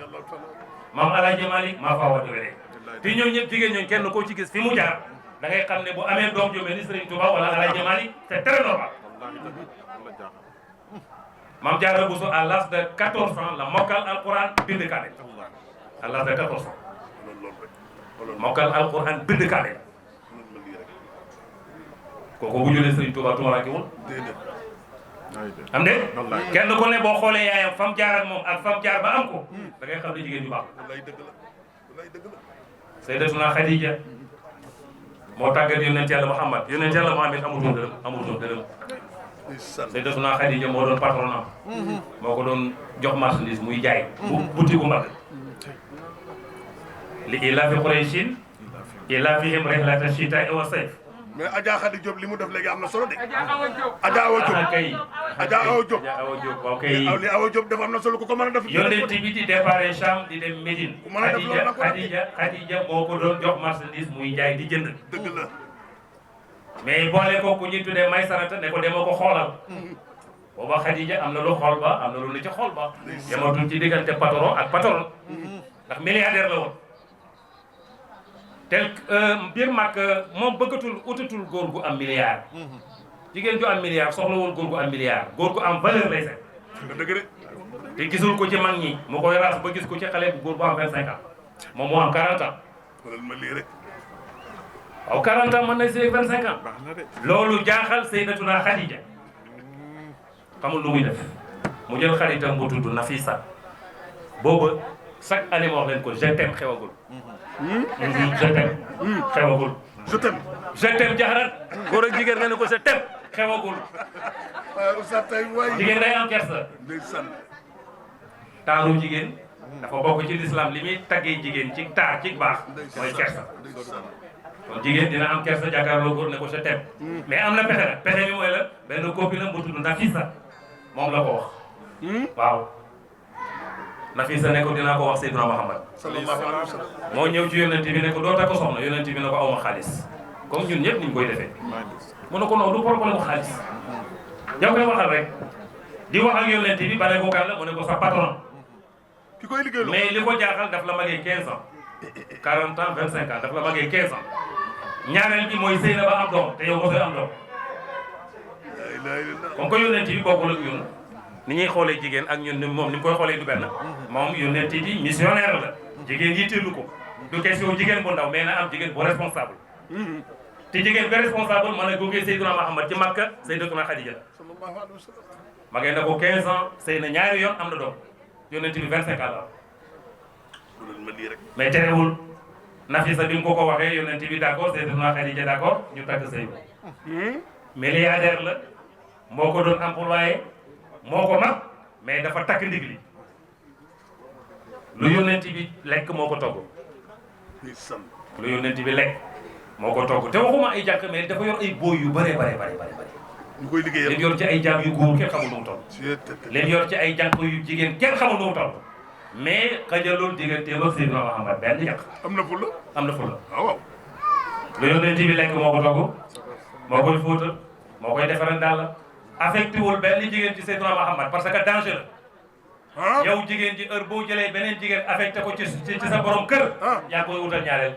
maam Alaaji Malik maa faa wati wele te ñoom ñëpp jigéen ñooñu kenn koo ci gis fi mu jaar da ngay xam ne bu amee doom ju mel ni Sëriñ Tuuba wala Alaaji Malik c'est très normal maam Jaara Buso à l'âge de 14 ans la mokkal alquran bind kaale à l'âge de 14 ans mokkal alquran bind kaale kooku bu julee Sëriñ Tuuba tumuraanke am de kenn ku ne boo xoolee yaayam fam jaar ak moom ak fam jaar ba am ko da ngay xam ne jigéen ju baax Sayyidatuna Khadija moo tàggat yonent yàlla Muhammad yonent yàlla Muhammad amutoon dërëm Sayyidatuna Khadija moo doon patron am moo ko doon jox marchandise muy jaay boutique mbagg li ilaafi Qurayshin ilaafihim rihlata shitaa'i wa sayf mais Adja Khady Diop li mu def léegi am na solo de. Adja Awa Diop kay Adja Awa Diop waaw kay li Awa Diop def am na solo ku ko mën a def. yonent bi di départ Cham di dem Médine. ku mën a def loolu Khadija moo ko doon jox marchandise muy jaay di jënd. dëgg la. mais boole ko ku ñuy tuddee may sarata ne ko demoo ko xoolal. booba Khadija am na lu xool ba am na lu ne ci xool ba. dematul ci diggante patron ak patron. ndax milliardaire la woon. tel biir mag moom bëggatul utatul góor gu am milliard jigéen ju am milliard soxlawul góor gu am milliard góor gu am valeur lay set dëgg de te gisul ko ci mag ñi mu koy raas ba gis ko ci xale bu góor bu am 25 ans moom moo am 40 ans xoolal ma lii rek waaw 40 ans mën na see 25 ans loolu jaaxal Sayyidatuna Khadija xamul lu muy def mu jël xaritam bu tudd Nafisa booba chaque année ma wax leen ko je t'aime xewagul je t'aime xewagul je t'aime jaxarat góor ak jigéen nga ne ko je t'aime xewagul Oustaz tey waay jigéen day am kersa taaru jigéen dafa bokk ci l'islam li muy taggee jigéen ci taar ci baax mooy kersa kon jigéen dina am kersa jàkkaarloo góor ne ko je t'aime mais am na pexe nag pexe bi mooy la benn copine am bu tudd Nafisa moom la ko wax waaw Nafisa ne ko dinaa ko wax Seydina Muhammad sallallahu alayhi wa sallam moo ñëw ci yonent bi ne ko doo takk soxna yonent bi ne ko awma xaalis comme ñun ñëpp niñ koy defee mu ne ko non du problème mu xaalis yow koy waxal rek di wax ak yonent bi ba ne ko kan la mu ne ko sa patron ki koy liggéeyaloo mais li ko jaaxal daf la magee 15 ans 40 ans 25 ans daf la magee 15 ans ñaareel bi mooy sëy na ba am doom te yow mosoo am doom comme que yonent bi bokkul ak ñun ni ñuy xoolee jigéen ak ñun moom ni mu koy xoolee du benn moom yonent bi missionnaire la jigéen yitteelu ko du question jigéen bu ndaw mais na am jigéen bu responsable te jigéen bu responsable mën a góogee Seydina Muhammad ci Makka Sayyidatuna Khadija magee na ko 15 ans sëy na ñaari yoon am na doom yonent bi 25 ans la mais terewul Nafisa bi mu ko waxee yonent bi d'accord Sayyidatuna Khadija d'accord ñu takk sëy milliardaire la moo ko doon employé moo ko mag mais dafa takk ndig li lu yonent bi lekk moo ko togg lu yonent bi lekk moo ko togg te waxuma ay jànq mais dafa yor ay booy yu bare ñu koy liggéeyal leen yor ci ay jaam yu góor kenn xamul nu mu toll leen yor ci ay jànq yu jigéen kenn xamul nu mu toll mais xajalul digganteem ak Seydina Muhammad benn jànq am na fulla waaw lu yonent bi lekk moo ko togg moo koy fóotal moo koy defaral daal affecté wul benn jigéen ci Seydina Muhammad parce que danger la yow jigéen ji heure boo jëlee beneen jigéen affecté ko ci sa borom kër yaa koy wutal ñaareel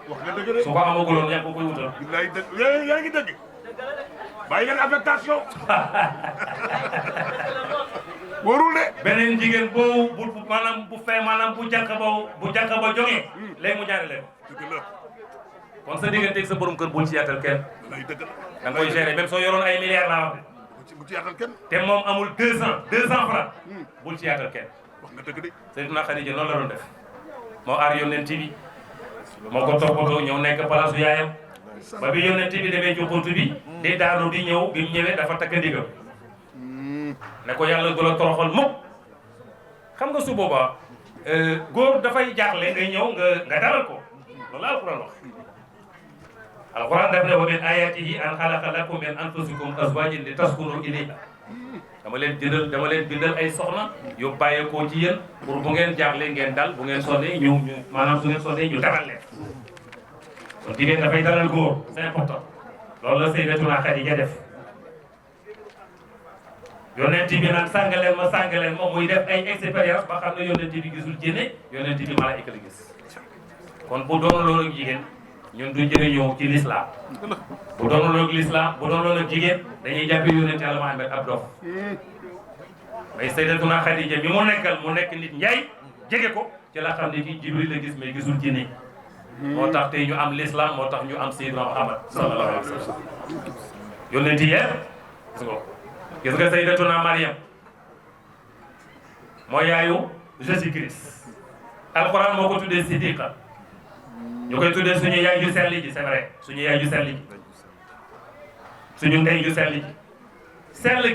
wax nga dëgg de su ko amaguloon yaa ko koy wutal billaay dëgg yaa ngi dëgg bàyyi ngeen affectation warul de beneen jigéen boobu bu maanaam bu jànq ba jógee léegi mu ñaari leen kon sa digganteeg sa borom kër bul ci yàttal kenn da nga koy gérer même soo yoroon ay milliards laa wax bu ci yaatal kenn te moom amul 200 francs bul ci yaatal kenn wax nga dëgg de Sayyidatuna Khadija noonu la doon def moo aar yonent bi moo ko toppatoo ñëw nekk palaasu yaayam ba bi yonent bi demee ci xunt bi di daanu di ñëw bi mu ñëwee dafa takk ndigam ne ko yàlla du la toroxal mukk xam nga su boobaa góor dafay jaaxle ngay ñëw nga dalal ko loolu alquran wax alquran daf ne wa min ayatihi an xalaqa lakum min anfusikum azwajin li taskunu ilayha dama leen bindal ay soxna yu bàyyeekoo ci yéen pour bu ngeen jaaxle ngeen dal bu ngeen sonnee ñu maanaam su ngeen sonnee ñu dalal leen kon jigéen dafay dalal góor c'est important loolu la Sayyidatuna Khadija def yonent bi nag sàngaleen ma muy def ay expérience ba xam ne yonent bi gisul jinne yonent bi malaayika la gis kon bu doon loolu ak jigéen ñun du jëriñoo ci l'islam bu doon loolu ak l'islam bu doon loolu ak jigéen dañuy jàppe yonent Yàlla Muhammad ab dof mais Sayyidatuna Khadija mi mu nekkal mu nekk nit njaay jege ko ci la xam ne kii Jibril la gis mais gisul jinne moo tax tey ñu am l'islam moo tax ñu am Sayyidina Muhammad sallallahu alayhi wa sallam yonent yi gis nga Sayyidatuna Maryam mooy yaayu Jésus Christ alxuraan moo ko tuddee Siddiqa ñu koy tuddee suñu yaay ju sell ji c'est vrai suñu yaay ju sell ji suñu ndey ju sell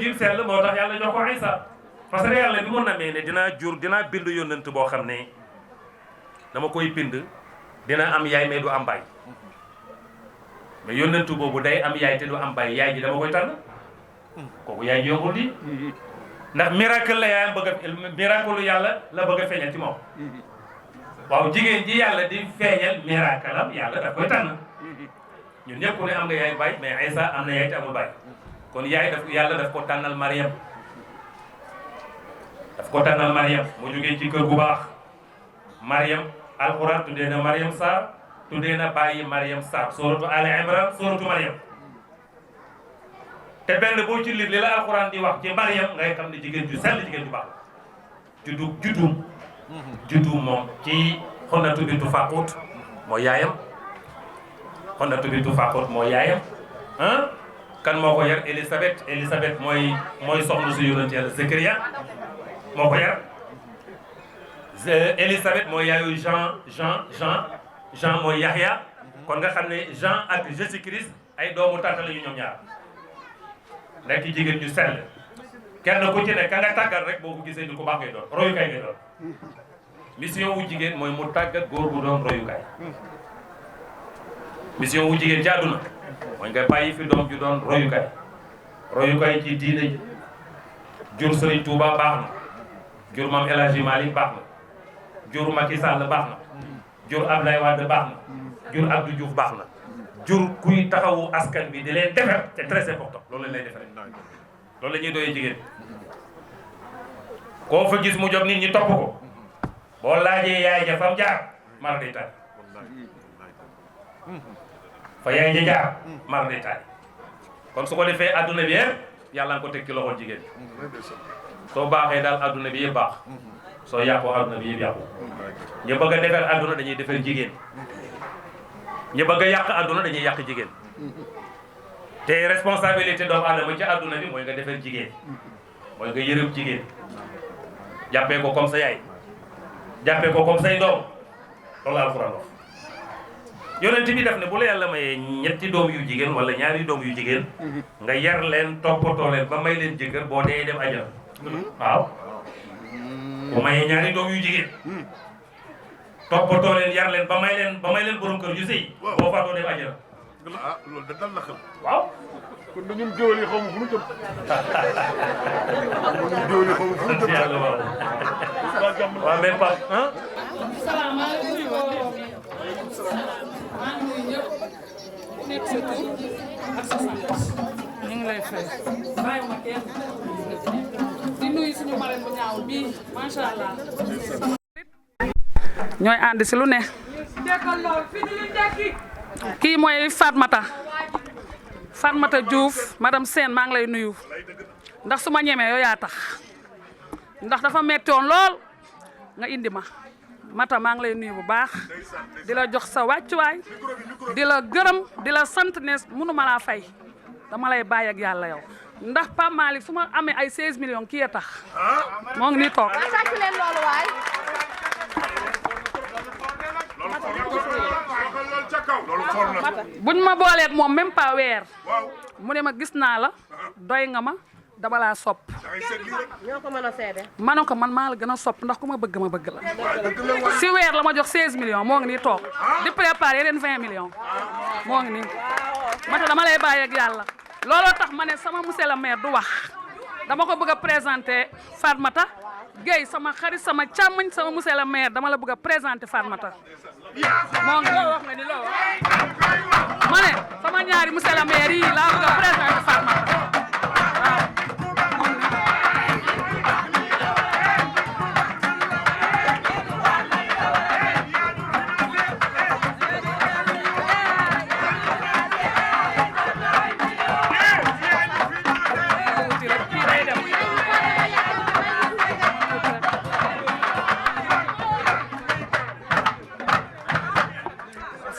ji sell moo tax yàlla jox ko Isa parce que yàlla bi mu namee ne dinaa bind yónnent boo xam ne dama koy bind dina am yaay mais du am baay mais yónnent boobu day am yaay te du am baay yaay ji dama koy tànn kooku yaay ji yombul di ndax miracle la yaayam miracle yàlla la bëgg a feeñal ci moom waaw jigéen ji yàlla di feeñal miracle am yàlla daf koy tànn ñun ñëpp ku ne am nga yaay baay mais Isa am na yaay te amul baay kon yaay yàlla daf ko tànnal Mariam mu jógee ci kër gu baax Mariam alquran tuddee na Mariam Sarr tuddee na bàyyi Mariam Sarr suratu Ali Imran suratu Mariam te benn boo ci li la alquran di wax ci Mariam ngay xam ne jigéen ju sell jigéen ju baax juddu moom ci Xonnatu bintu Faqut moo yaayam kan moo ko yar Elisabeth mooy soxna su yonent Yàlla Zakariya moo ko yar Elisabeth mooy yaayu Jean mooy Yahya kon nga xam ne Jean ak Jésus Christ ay doomu tànta la ñu ñoom ñaar nekk jigéen ñu sell kenn ku ci ne ka nga tàggat rek boo ko gisee ni ku baax ngay doon royukaay ngay doon mission wu jigéen mooy mu tàggat góor bu doon royukaay mission wu jigéen ci àdduna mooy nga bàyyi fi doom ju doon royukaay ci diine ji jur Serigne Touba baax na jur Mame El Hadji Malick baax na jur Macky Sall baax na jur Abdoulaye Wade baax na jur Abdou Diouf baax na jur kuy taxawu askan bi di leen defar c'est très important loolu lañ lay defaree loolu la ñuy doyee jigéen koo fa gis mu jóg nit ñi topp ko boo laajee yaay ja fam jaar mar day taal fa yaay ja jaar mar day taal kon su ko defee adduna bi yëpp yàlla nga ko teg ci loxol jigéen soo baaxee daal adduna bi yëpp baax soo yàqoo adduna bi yëpp yàqu ñu bëgg a defar adduna dañuy defar jigéen ñu bëgg a yàq adduna dañuy yàq jigéen te responsabilité doomu aadama ci adduna bi mooy nga defar jigéen mooy nga yërëm jigéen jàppee ko comme sa yaay jàppee ko comme say doom loolu la alxuraan wax yonent bi def ne bu la yàlla mayee ñetti doom yu jigéen wala ñaari doom yu jigéen nga yar leen toppatoo leen ba may leen jëkkër boo dee dem ajana waaw bu mayee ñaari doom yu jigéen toppatoo leen yar leen ba may leen borom kër yu sëy boo faatoo dem ajana ah loolu da dal na xel. waaw kon da ñun géwél yi xaw ma fu ñu jëm. ñun géwél yi xaw ma fu ñu jëm. yàlla waaw waaw mais Pape ah nekk sa tur ak sa sant ñu ngi lay fay bàyyiwuma kenn di nuyu suñu marraine bu ñaaw bii macha allah. ñooy ànd si lu ne. kii mooy Fatmata Diouf madame Sène maa ngi lay nuyu ndax su ma ñemee yow yaa tax ndax dafa metti woon lool nga indi ma Mata maa ngi lay nuyu bu baax di la jox sa wàccuwaay di la gërëm di la sant ne mënu ma laa fay dama lay bàyyi ak yàlla yow ndax Pape Malick su ma amee ay 16 millions kii a tax moo ngi nii toog. buñ ma booleeg moom même pas weer mu ne ma gis naa la doy nga ma dama laa sopp ñoo ko mën a seede. ma ne ko man maa la gën a sopp ndax ku ma bëgg ma bëgg la si weer la ma jox 16 millions moo ngi nii toog di préparer yeneen 20 millions moo ngi nii Mata dama lay bàyyi ak yàlla looloo tax ma ne sama monsieur le maire du wax dama ko bëgg a présenter Fatmata Gueye sama xarit sama càmmañ sama monsieur le maire dama la bëgg a présenter Fatmata moo ngi nii wax nga ni loo wax ma ne sama ñaari monsieur le maire yi laa bëgg a présenter Fatmata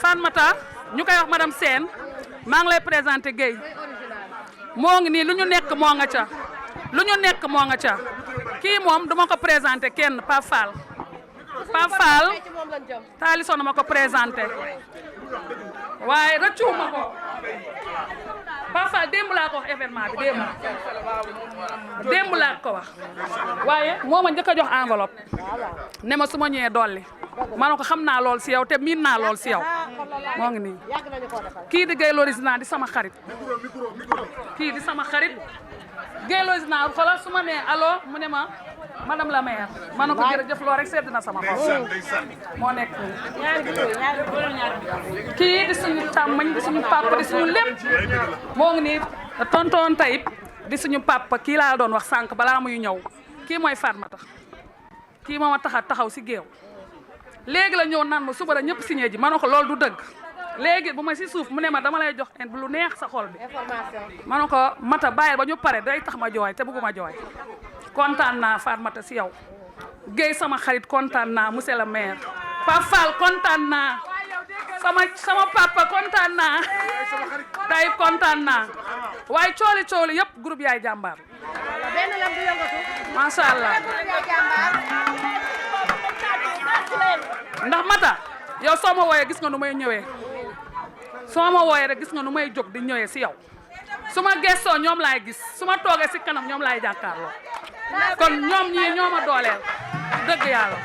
Fatmata ñu koy wax madame Sène maa ngi lay présenter Gueye moo ngi nii lu ñu nekk moo nga ca lu ñu nekk moo nga ca kii moom duma ko présenter kenn Pape Fall Taliso na ma ko présenter waaye rëccuwuma ko Pape Fall démb laa ko wax événement bi démb laa ko wax waaye moo ma njëkk a jox enveloppe ne ma su ma ñëwee dolli ma ne ko xam naa lool si yow te miin naa lool si yow moo ngi nii kii di Gueye l'original di sama xarit kii di sama xarit Gueye l'original xoolal su ma nee allo mu ne ma madame la maire ma ne ko jërëjëf loo rek sedd na sama xol moo nekk kii di suñu càmmañ di suñu papa di suñu lépp moo ngi nii tonton Tayib di suñu papa kii laa doon wax sànq balaa muy ñëw kii mooy Fatmata kii moo ma taxaw si géew léegi la ñëw naan ma suba la ñëpp signé ji ma ne ko loolu du dëgg léegi bu ma si suuf mu ne ma dama lay jox lu neex sa xol bi ma ne ko Mata bàyyil ba ñu pare day tax ma jooy te bëgguma jooy kontaan naa Fatmata si yow Gueye sama xarit kontaan naa monsieur le maire Pape Fall kontaan naa sama papa kontaan naa Tayib kontaan naa waaye cooli yëpp groupe yaay jàmbaar macha allah ndax Mata yow soo ma wooyee gis nga nu may ñëwee soo ma wooyee rek gis nga nu may jóg di ñëwee si yow su ma gestoo ñoom laay gis su ma toogee si kanam ñoom laay jàkkaarloo kon ñoom ñii ñoo ma dooleel dëgg yàlla.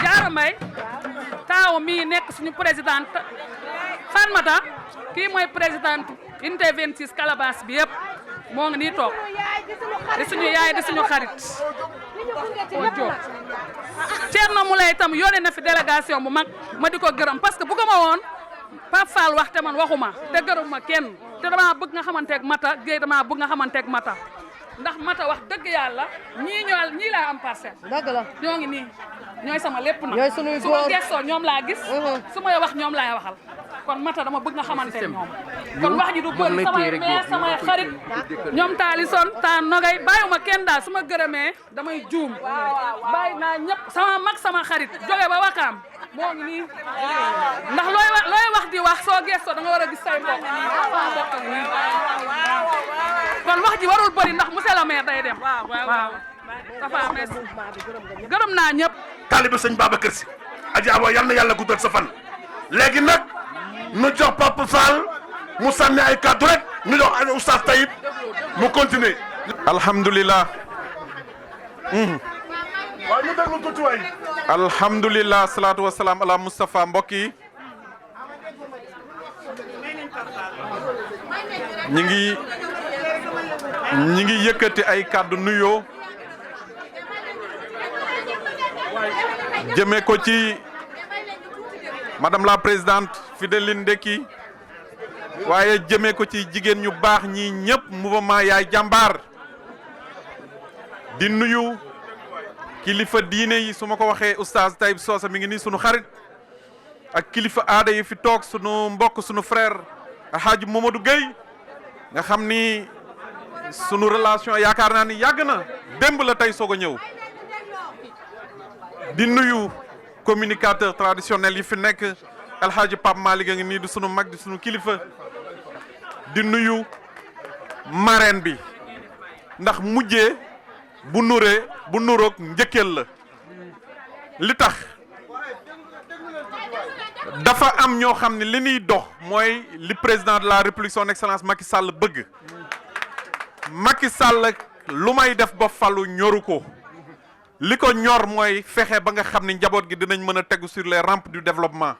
Jaara Mbay taaw mii nekk suñu présidente Fatmata kii mooy présidente unité 26 Calabas bi yëpp moo ngi nii toog di suñu yaay di suñu xarit o Diop Thierno Moulay itam yónnee na fi délégation bu mag ma di ko gërëm parce que bu ko ma woon Pape Fall wax te man waxuma te gërëmuma kenn te damaa bëgg nga xamanteeg Mata Gueye damaa bëgg nga xamanteeg Mata ndax Mata wax dëgg yàlla ñii laa am parcelle. dëgg la ñoo ngi nii ñooy sama lépp nag. ñooy sunuy góor su ma gëstoo ñoom laa gis. su may wax ñoom laay waxal. kon Mata dama bëgg nga xamante ne ñoom. kon wax ji du bëri samay maire samay xarit. ñoom Taalison taa Nogay bàyyiwuma kenn daal su ma gërëmee damay juum. bàyyi naa ñëpp sama mag sama xarit jóge ba Wakaam moo ngi nii ndax looy wax di wax soo gëstoo da nga war a gis say mbokk kon wax ji warul bëri ndax monsieur le maire day dem waaw Tafa merci gërëm naa ñëpp. taalibe sëñ Babacar Si Adja Awa yal na yàlla guddal sa fan léegi nag nu jox Papa Fall mu sànni ay kàddu rek ñu jox ay oustaz Taïb mu continuer. alhamdulilah. waaw ñu déglu tuuti waay. alhamdulilah salaatu wa salaam ala Moustapha mbokk yi ñi ngi yëkkati ay kàddu nuyoo jëmee ko ci madame la présidente Fideline Ndeki waaye jëmee ko ci jigéen ñu baax ñi ñëpp mouvement yaay jàmbaar di nuyu kilifa diine yi su ma ko waxee oustaz Taïb Socé mi ngi nii sunu xarit ak kilifa aada yi fi toog sunu mbokk sunu frère Alhaji Mamadou Gueye nga xam ni sunu relation yaakaar naa ni yàgg na démb la tey soog a ñëw di nuyu communicateur traditionnel yi fi nekk Alhaji Pape Malick a ngi nii di sunu mag di sunu kilifa di nuyu marraine bi ndax mujjee bu nuroog njëkkeel la li tax dafa am ñoo xam ne li ñuy dox mooy li président de la république son excellence Macky Sall bëgg Macky Sall lu may def ba falu ñoru ko li ko ñor mooy fexe ba nga xam ne njaboot gi dinañ mën a tegu sur les rampes du développement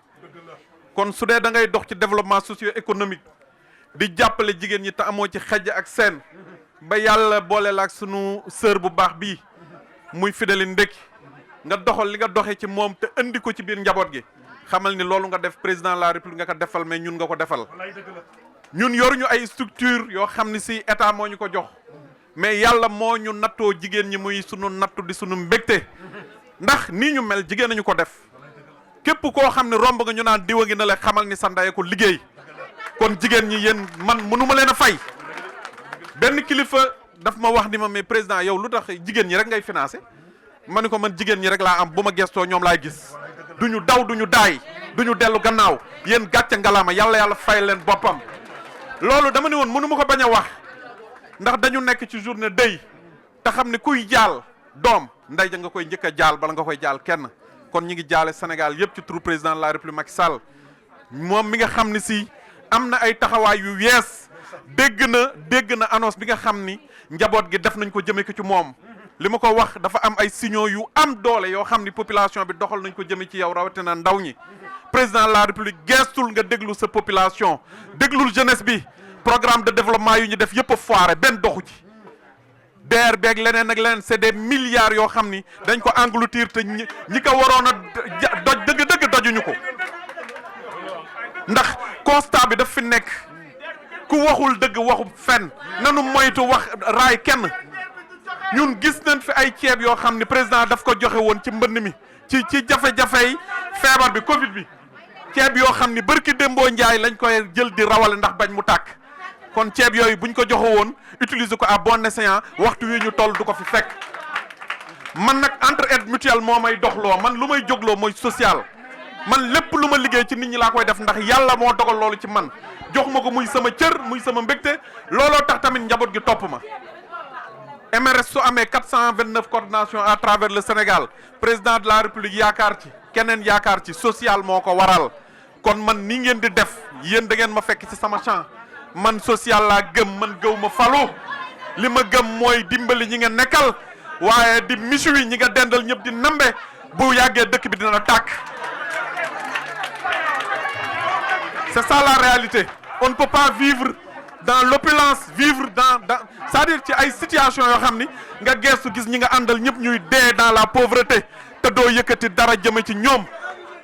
kon su dee da ngay dox ci développement socio-économique di jàppale jigéen ñi te amoo ci xaj ak seen ba yàlla boole la ak sunu sœur bu baax bii muy Fideline Ndeki nga doxal li nga doxee ci moom te indi ko ci biir njaboot gi xamal ni loolu nga def président de la république nga ko defal mais ñun nga ko defal ñun yoruñu ay structure yoo xam ni si état moo ñu ko jox mais yàlla moo ñu nattoo jigéen ñi muy sunu nattu di sunu mbégte ndax nii ñu mel jigéen nañu ko def képp koo xam ne romb nga ñu naan diwa ngi na la xamal ni sa ndey ko liggéey kon jigéen ñi yéen man mënuma leen a fay benn kilifa daf ma wax ni ma mais président yow lu tax jigéen ñi rek ngay financé ma ni ko man jigéen ñi rek laa am bu ma gestoo ñoom laay gis duñu daw duñu daay duñu dellu gannaaw yéen gàcce ngalaama yàlla fay leen boppam loolu dama ne woon mënu ma ko bañ a wax ndax dañu nekk ci journée deuil te xam ne kuy jaal doom ndey ja nga koy njëkk a jaal bala nga koy jaal kenn kon ñi ngi jaale Sénégal yëpp ci turu président de la république Macky Sall moom mi nga xam ne si am na ay taxawaay yu yees dégg na annonce bi nga xam ni njaboot gi def nañ ko jëme ko ci moom li ma ko wax dafa am ay signaux yu am doole yoo xam ni population bi doxal nañ ko jëme ci yow rawatina ndaw ñi président de la république geestul nga déglu sa population déglul jeunesse bi programme de développement yu ñu def yëpp a foire benn doxu ci DER beeg leneen ak leneen c'est des milliards yoo xam ni dañ ko engloutir te ñi ko waroon a doj dëgg dojuñu ko ndax constat bi daf fi nekk ku waxul dëgg waxu fenn nanu moytu wax raay kenn ñun gis nañ fi ay ceeb yoo xam ni président daf ko joxe woon ci mbënn mi ci jafe-jafey feebar bi Covid bi ceeb yoo xam ni barki démboo njaay lañ koy jël di rawale ndax bañ mu tàkk kon ceeb yooyu buñ ko joxe woon utiliser ko à bon escient waxtu wi ñu toll du ko fi fekk man nag entraide mutuelle moo may doxloo man lu may jógloo mooy social man lépp lu ma liggéey ci nit ñi laa koy def ndax yàlla moo dogal loolu ci man jox ma ko muy sama cër muy sama mbégte looloo tax tamit njaboot gi topp ma MRS su amee 429 coordination à travers le Sénégal président de la République yaakaar ci keneen yaakaar ci social moo ko waral kon man ni ngeen di def yéen da ngeen ma fekk ci sama champ man social laa gëm man gëw ma falu li ma gëm mooy dimbali ñi nga nekkal waaye di misu yi ñi nga dendal ñëpp di nambe bu yàggee dëkk bi dina tàkk c'est ça la réalité on ne peut pas vivre dans l'opulence vivre dans c'est-à-dire ci ay situation yoo xam ni nga geestu gis ñi nga àndal ñëpp ñuy dee dans la pauvreté te doo yëkkati dara jëme ci ñoom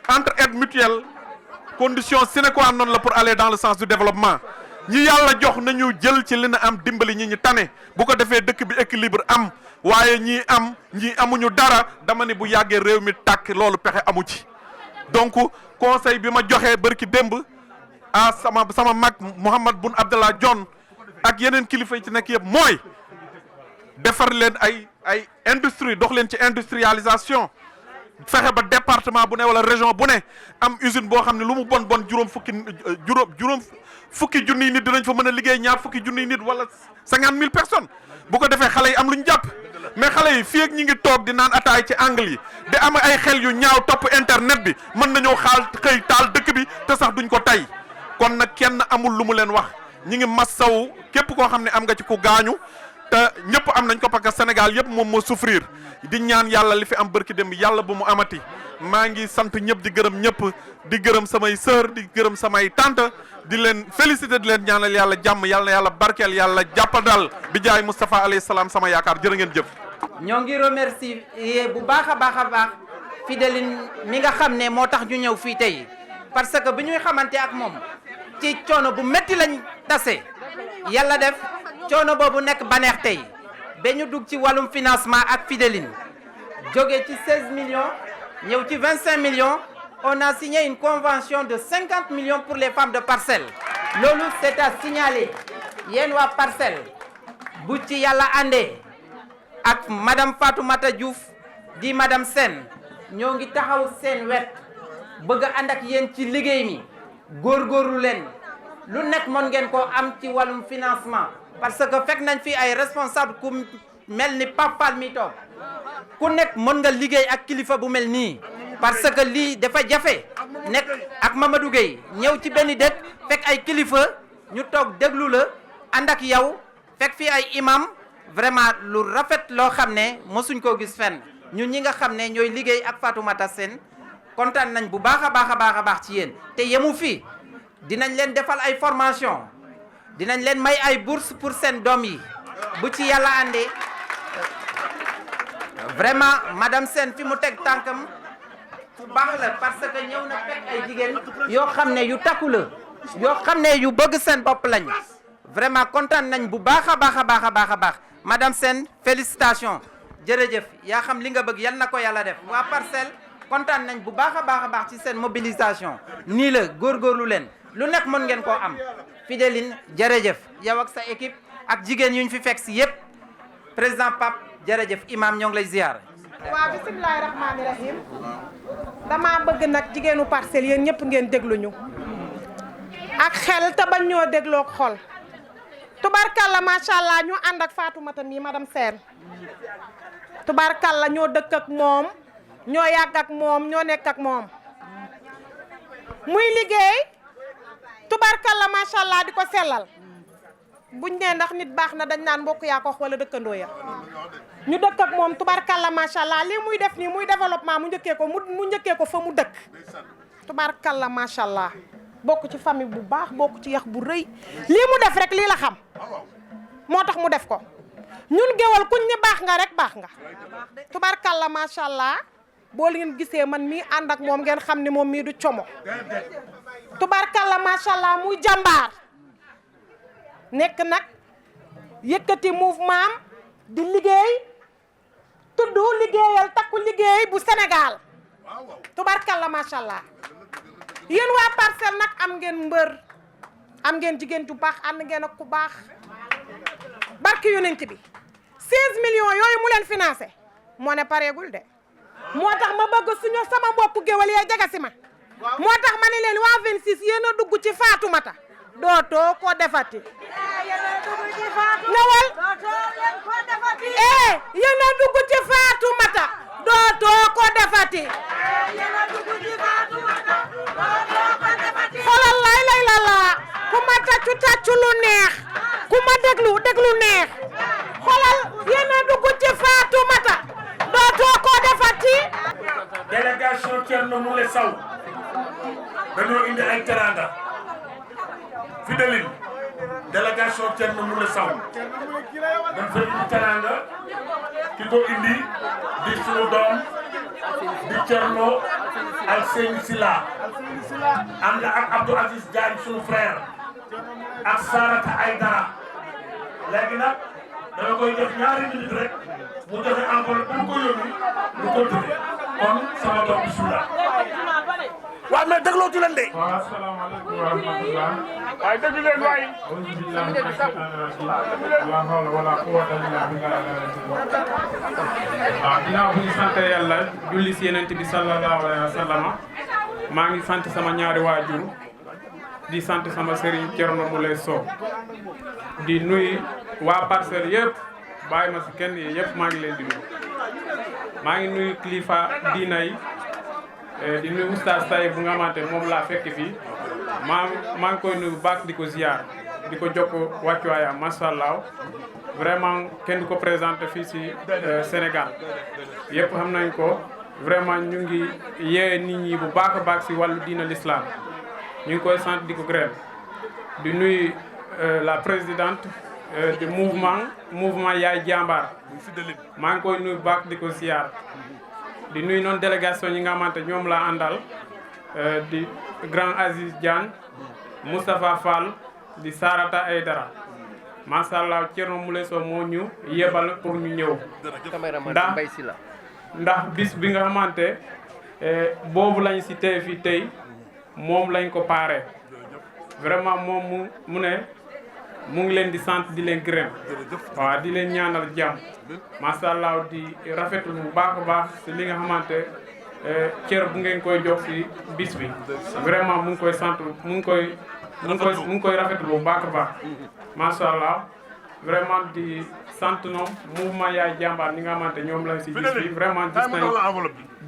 entraide mutuelle condition sine qua non la pour aller dans le sens du développement ñi yàlla jox nañu jël ci li na am dimbali ñi ñu tane bu ko defee dëkk bi équilibre am waaye ñii am ñii amuñu dara dama ne bu yàggee réew mi tàkk loolu pexe amu ci donc conseil bi ma joxee bërki démb ah sama mag Mouhamed Boun Abdallah Dionne ak yeneen kilifa yi ci nekk yëpp mooy defar leen ay industrie dox leen ci industrialisation fexe ba département bu ne wala région bu ne am usine boo xam ne lu mu bon bon juróom fukki junniy nit dinañ fa mën a liggéey, ñaar fukki junniy nit wala 50 000 personnes bu ko defee xale yi am lu ñu jàpp. mais xale yi fii ak ñi ngi toog di naan ataay ci angle yi di am ay xel yu ñaaw topp internet bi mën nañoo xëy taal dëkk bi te sax duñ ko tay kon nag kenn amul lu mu leen wax ñi ngi massawu képp koo xam ne am nga ci ku gaañu te ñëpp am nañ ko parce que Sénégal yëpp moom moo souffrir di ñaan yàlla li fi am bërki dem yàlla bu mu amati. maa ngi sant ñëpp di gërëm ñëpp di gërëm samay sœur di gërëm samay tante di leen féliciter di leen ñaanal yàlla jàmm yàlla barkeel yàlla jàppandal bi jaay Moustapha alayhi salaam sama yaakaar jërë ngeen jëf. ñoo ngi remercier bu baax a baax Fideline mi nga xam ne moo tax ñu ñëw fii tey parce que bi ñuy xamante ak moom ci coono bu métti lañ tase yàlla def coono boobu nekk baneex tey ba ñu dugg ci wàllum financement ak Fideline jóge ci 16 millions ñëw ci 25 millions on a signé une convention de 50 millions pour les femmes de Parcelles loolu c'est à signaler yéen waa Parcelles bu ci yàlla àndee ak madame Fatoumata Diouf di madame Sène ñoo ngi taxaw seen wet bëgg a ànd ak yéen ci liggéey mi góorgóorlu leen lu nekk mën ngeen koo am ci wàllum financement parce que fekk nañ fi ay responsable ku mel ni Pape Fall mi toog ku nekk mën nga liggéey ak kilifa bu mel nii parce que lii dafa jafe nekk ak Mamadou Gueye ñëw ci benn dëkk fekk ay kilifa ñu toog déglu la ànd ak yow fekk fi ay imam vraiment lu rafet loo xam ne mosuñ koo gis fenn ñun ñi nga xam ne ñooy liggéey ak Fatoumata Sène kontaan nañ bu baax a baax ci yéen te yemu fii dinañ leen defal ay formation dinañ leen may ay bourse pour seen doom yi bu ci yàlla àndee vraiment madame Sène fi mu teg tànkam fu baax la parce que ñëw na fekk ay jigéen yoo xam ne yu takku la yoo xam ne yu bëgg seen bopp lañ vraiment kontaan nañ bu baax a baax madame Sène félicitations jërëjëf yaa xam li nga bëgg yal na ko yàlla def waa Parcelles kontaan nañ bu baax a baax ci seen mobilisation nii la góorgóorlu leen lu nekk mën ngeen koo am Fideline jërëjëf yow ak sa équipe ak jigéen yu ñu fi fekk si yépp président Pape jërëjëf imam ñoo ngi lay ziar. waaw bisimilahi rahmaani rahim dama bëgg nag jigéenu Parcelles yéen ñëpp ngeen dégluñu ak xel te bañ ñoo dégloog xol tubarkalla macha allah ñu ànd ak Fatoumata mi madame Sène tubarkalla ñoo dëkk ak moom ñoo yàgg ak moom ñoo nekk ak moom muy liggéey tubarkalla macha allah di ko sellal buñ nee ndax nit baax na dañ naan mbokk yaa ko wax wala dëkkandoo ya ñu dëkk ak moom tubarkalla macha allah lii muy def nii muy développement mu njëkkee ko fa mu dëkk tubarkalla macha allah bokk ci famille bu baax bokk ci yax bu rëy lii mu def rek lii la xam moo tax mu def ko ñun géwal kuñ ni baax nga rek baax nga tubarkalla macha allah boo leen gisee man mii ànd ak moom ngeen xam ne moom mii du como tubarkalla macha allah muy jàmbaar nekk nag yëkkati mouvement am di liggéey tudd liggéeyal takku liggéey bu Sénégal tubarkalla macha allah yéen waa Parcelles nag am ngeen mbër am ngeen jigéen ju baax ànd ngeen ak ku baax barki yonent bi 16 millions yooyu mu leen financé moo ne pareegul de moo tax ma bëgg suñu sama mbokku géwal yee jega si ma moo tax ma ne leen waa 26 yéen a dugg ci Fatoumata dootoo ko defati ñëwal yéen a dugg ci Fatoumata dootoo ko defati xoolal lay la laa ku ma tàccu lu neex ku ma déglu neex xoolal yéen a dugg ci Fatoumata dootoo ko defati. délégation Thierno Moule Sow dañoo indi ay teranga Fideline délégation Thierno Moule Sow dañ fa indi teranga ki ko indi di sunu doom di Thierno Alseyni Sila ànd ak Abdou Aziz Diagne sunu frère ak Sarata Aydara léegi nag dama koy jox ñaari minute rek mu joxe encore bu ko yónni mu continuer kon sama doom bismillah waaw mais déglootu leen de. waaw asalaamaaleykum wa rahmatulah. waaye déglu leen waay. la hawla wala quwwata illa billah. waaw ginnaaw bu ñu sant yàlla julli si Yonent bi sallallahu alayhi wa sallam maa ngi sant sama ñaari waajur di sant sama sëriñ Thierno Moule Sow di nuyu waa Parcelles yëpp bàyyi ma si kenn yëpp maa ngi leen di nuyu maa ngi nuyu kilifa diina yi di nuyu oustaz Taye bu nga xamante moom laa fekk fii maa ngi koy nuyu baax di ko ziar di ko jokk wàccuwaayam macha allah vraiment kenn du ko présenté fii si Sénégal yëpp xam nañ ko vraiment ñu ngi yee nit ñi bu baax a baax si wàllu diina l'islam ñu ngi koy sant di ko gërëm di nuyu la présidente du mouvement Yaay Jàmbaar maa ngi koy nuyu baax di ko ziar di nuyu noonu délégation ñi nga xamante ñoom laa àndal di grand Aziz Diagne Moustapha Fall di Sarata Aydara macha allah Thierno Moule Sow moo ñu yebal pour ñu ñëw ndax bis bi nga xamante boobu lañ si tey fii tey moom lañ ko paare vraiment moom mu ne mu ngi leen di sant di leen gërëm waaw di leen ñaanal jàmm macha allah di rafetlu bu baax a baax si li nga xamante cër bu ngeen koy jox si bis bi vraiment mu ngi koy sant mu ngi koy rafetlu bu baax a baax macha allah vraiment di sant noom mouvement Yaay Jàmbaar ñi nga xamante ñoom lañ si gis bi vraiment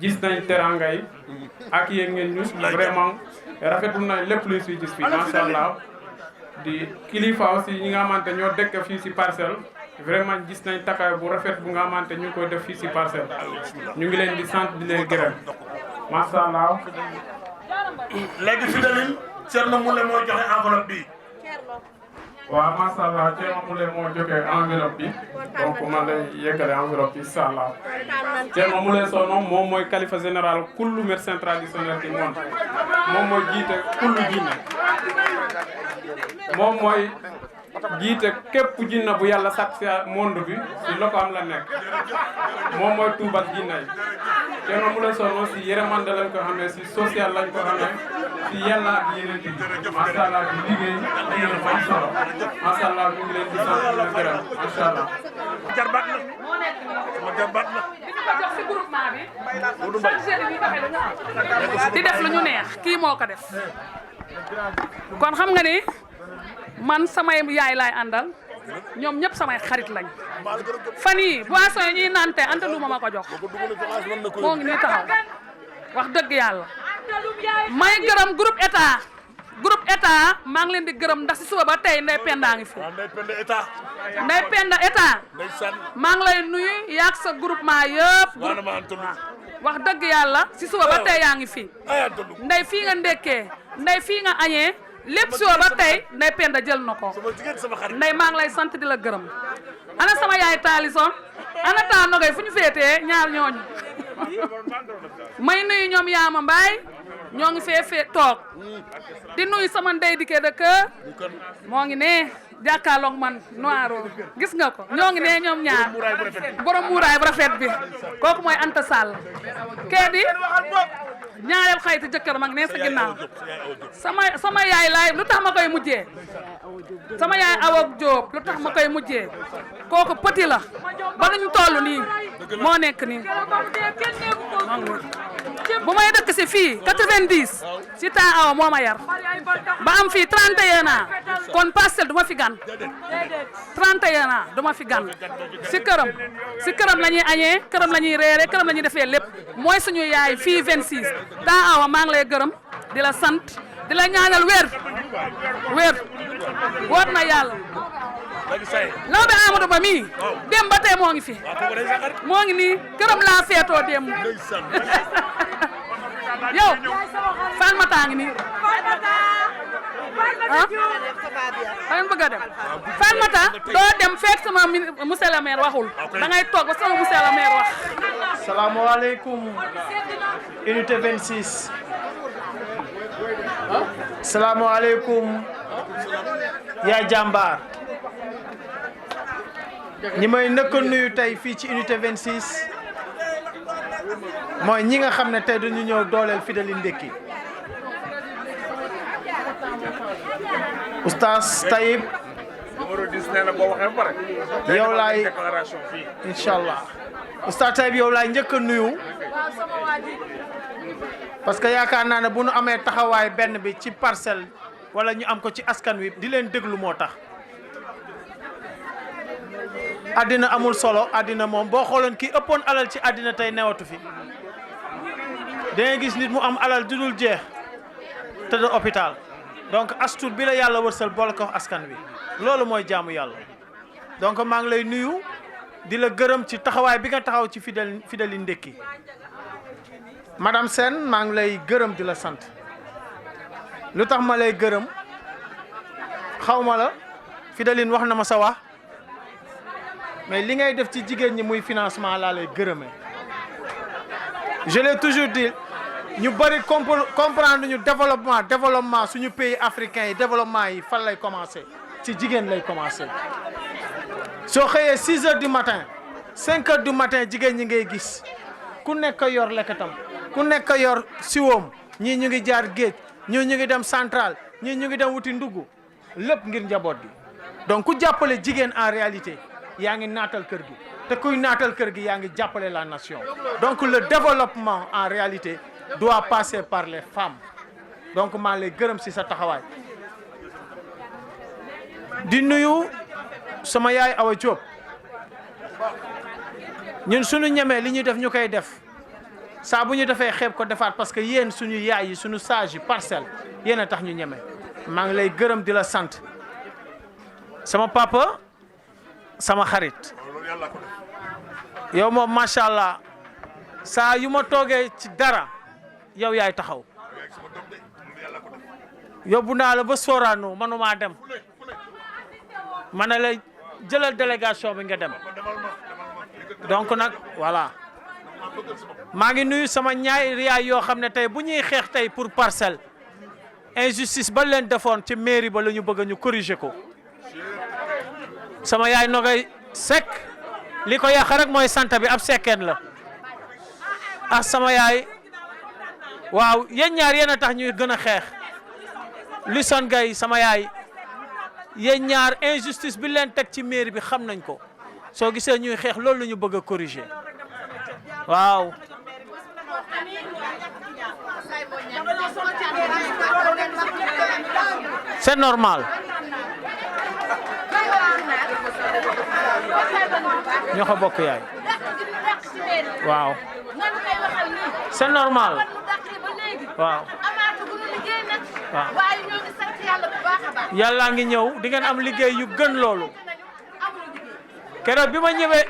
gis nañ teranga yi ak yéen ngeen ñu vraiment rafetlu nañ lépp luñ si gis fii macha allah di kilifa aussi ñi nga xamante ñoo dëkk fii si Parcelles vraiment gis nañ takaay bu rafet bu nga xamante ñu ngi koy def fii si Parcelles ñu ngi leen di sant di leen gërëm macha allah. léegi fi dalil Thierno Moule moo joxe enveloppe bi. waaw macha allah Thierno Moule moo joxe enveloppe bi donc man lay yeggale enveloppe bi incha allah Thierno Moule Sow moom mooy khalifa général kullu médecin traditionnel du monde moom mooy jiite kullu jinne moom mooy jiite képp jinna bu yàlla sàkk si monde bi si loko am la nekk moom mooy tuubal jinna yi Thierno Moule Sow si yërmande lañ ko xamee si social lañ ko xamee si yàlla ak yeneen yi macha allah di liggéey liggéey bu am solo macha allah ñu ngi leen di sant di leen gërëm macha allah. jarbaat la sama jarbaat la. si groupement bi. di def lu ñu neex kii moo ko def. kon xam nga ni man samay yaay laay àndal ñoom ñëpp samay xarit lañ fan yii boisson yi ñuy naan te anta lu ma ko jox moo ngi nii taxaw wax dëgg yàlla may gërëm groupe état maa ngi leen di gërëm ndax si suba ba tey Ndeye Penda ngi fi Ndeye Penda état maa ngi lay nuyu yaag sa groupement yëpp wax dëgg yàlla si suba ba tey yaa ngi fi Ndeye fii nga ndekkee Ndeye fii nga añee lépp suba ba tey Ndeye Penda jël na ko Ndeye maa ngi lay sant di la gërëm ana sama yaay Taalison ana taa nogay fu ñu féetee ñaar ñooñu may nuyu ñoom Yaama Mbaay ñoo ngi fee toog di nuyu sama ndey dikee de kër moo ngi ne jàkkaarloog man noiro gis nga ko ñoo ngi ne ñoom ñaar borom muuraay bu rafet bi kooku mooy Anta Sall kee di ñaareel xayti jëkkër mag ne sa ginnaaw sama yaay laay lu tax ma koy mujjee sama yaay Awa Diop lu tax ma koy mujjee kooku petit la ba luñ toll nii moo nekk nii bu may dëkk si fii 90 si temps Awa moo ma yar ba am fii 31 ans kon Parcelles du ma fi gan 31 ans du ma fi gan si këram la ñuy añee këram la ñuy reere këram la ñuy defee lépp mooy suñu yaay fii 26 temps Awa maa ngi lay gërëm di la sant di la ñaanal wér woot na yàlla Lawbe Amadou Ba mii démb ba tey moo ngi fi moo ngi nii këram laa feetoo démb yow Fall Mata ngi nii ah fa bëgg a dem Fall Mata doo dem fekk sama monsieur le maire waxul da ngay toog ba sama monsieur le maire wax. salaamaaleykum unité 26 salaamaaleykum Yaay Jàmbaar ñi may nëkk nuyu tey fii ci unité 26 mooy ñi nga xam ne tey dañu ñëw dooleel Fideline Ndéki Oustaz Taïb numéro 10 nee na boo waxee ba pare. yow laay déclaration fii. incha allah Oustaz Taïb yow laay njëkk a nuyu parce que yaakaar naa ne bu nu amee taxawaay benn bi ci parcelle wala ñu am ko ci askan wi di leen déglu moo tax. àddina amul solo àddina moom boo xooloon kii ëppoon alal ci àddina tey newatu fi da ngay gis nit mu am alal du dul jeex tëdd hôpital donc astuut bi la yàlla wërsal boole ko askan wi loolu mooy jaamu yàlla donc maa ngi lay nuyu di la gërëm ci taxawaay bi nga taxaw ci Fidèle Ndéki madame Sène maa ngi lay gërëm di la sant lu tax ma lay gërëm xaw ma la Fidèle wax na ma sa wax mais li ngay def ci jigéen ñi muy financement laa lay gërëmee je l'ai toujours dit ñu bëri comprendre ñu développement suñu pays africain yi développement yi fan lay commencé ci jigéen lay commencé soo xëyee 6 heures du matin 5 heures du matin jigéen ñi ngay gis ku nekk yor lekkatam ku nekk yor siwoom ñii ñu ngi jaar géej ñii ñu ngi dem central ñii ñu ngi dem wuti ndugg lépp ngir njaboot gi donc ku jàppale jigéen en réalité yaa ngi naatal kër gi te kuy naatal kër gi yaa ngi jàppale la nation donc le développement en réalité doit passer par les femmes donc maa lay gërëm ci sa taxawaay di nuyu sama yaay Awa Diop ñun suñu ñemee li ñuy def ñu koy def saa bu ñu defee xeeb ko defaat parce que yéen suñu yaay yi suñu sage yi parcelle yéen a tax ñu ñeme maa ngi lay gërëm di la sant sama papa sama xarit yow moom macha allah saa yu ma toogee ci dara yow yaay taxaw yóbbu naa la ba Sorano manuma dem ma ne la jëlal délégation bi nga dem donc nag voilà maa ngi nuyu sama ñaari yaay yoo xam ne tey bu ñuy xeex tey pour parcelle injustice ba leen defoon ci mairie ba la ñu bëgg ñu corriger ko sama yaay Nogay Seck li ko yàq rek mooy sant bi ab sekkeen la ah sama yaay waaw yéen ñaar yéen a tax ñuy gën a xeex li son gay sama yaay yéen ñaar injustice bi leen teg ci mairie bi xam nañ ko soo gisee ñuy xeex loolu la ñu bëgg a corriger waaw c'est normal ñoo ko bokk yaay waaw c'est normal waaw yàlla ngi ñëw di ngeen am liggéey yu gën loolu keroog bi ma ñëwee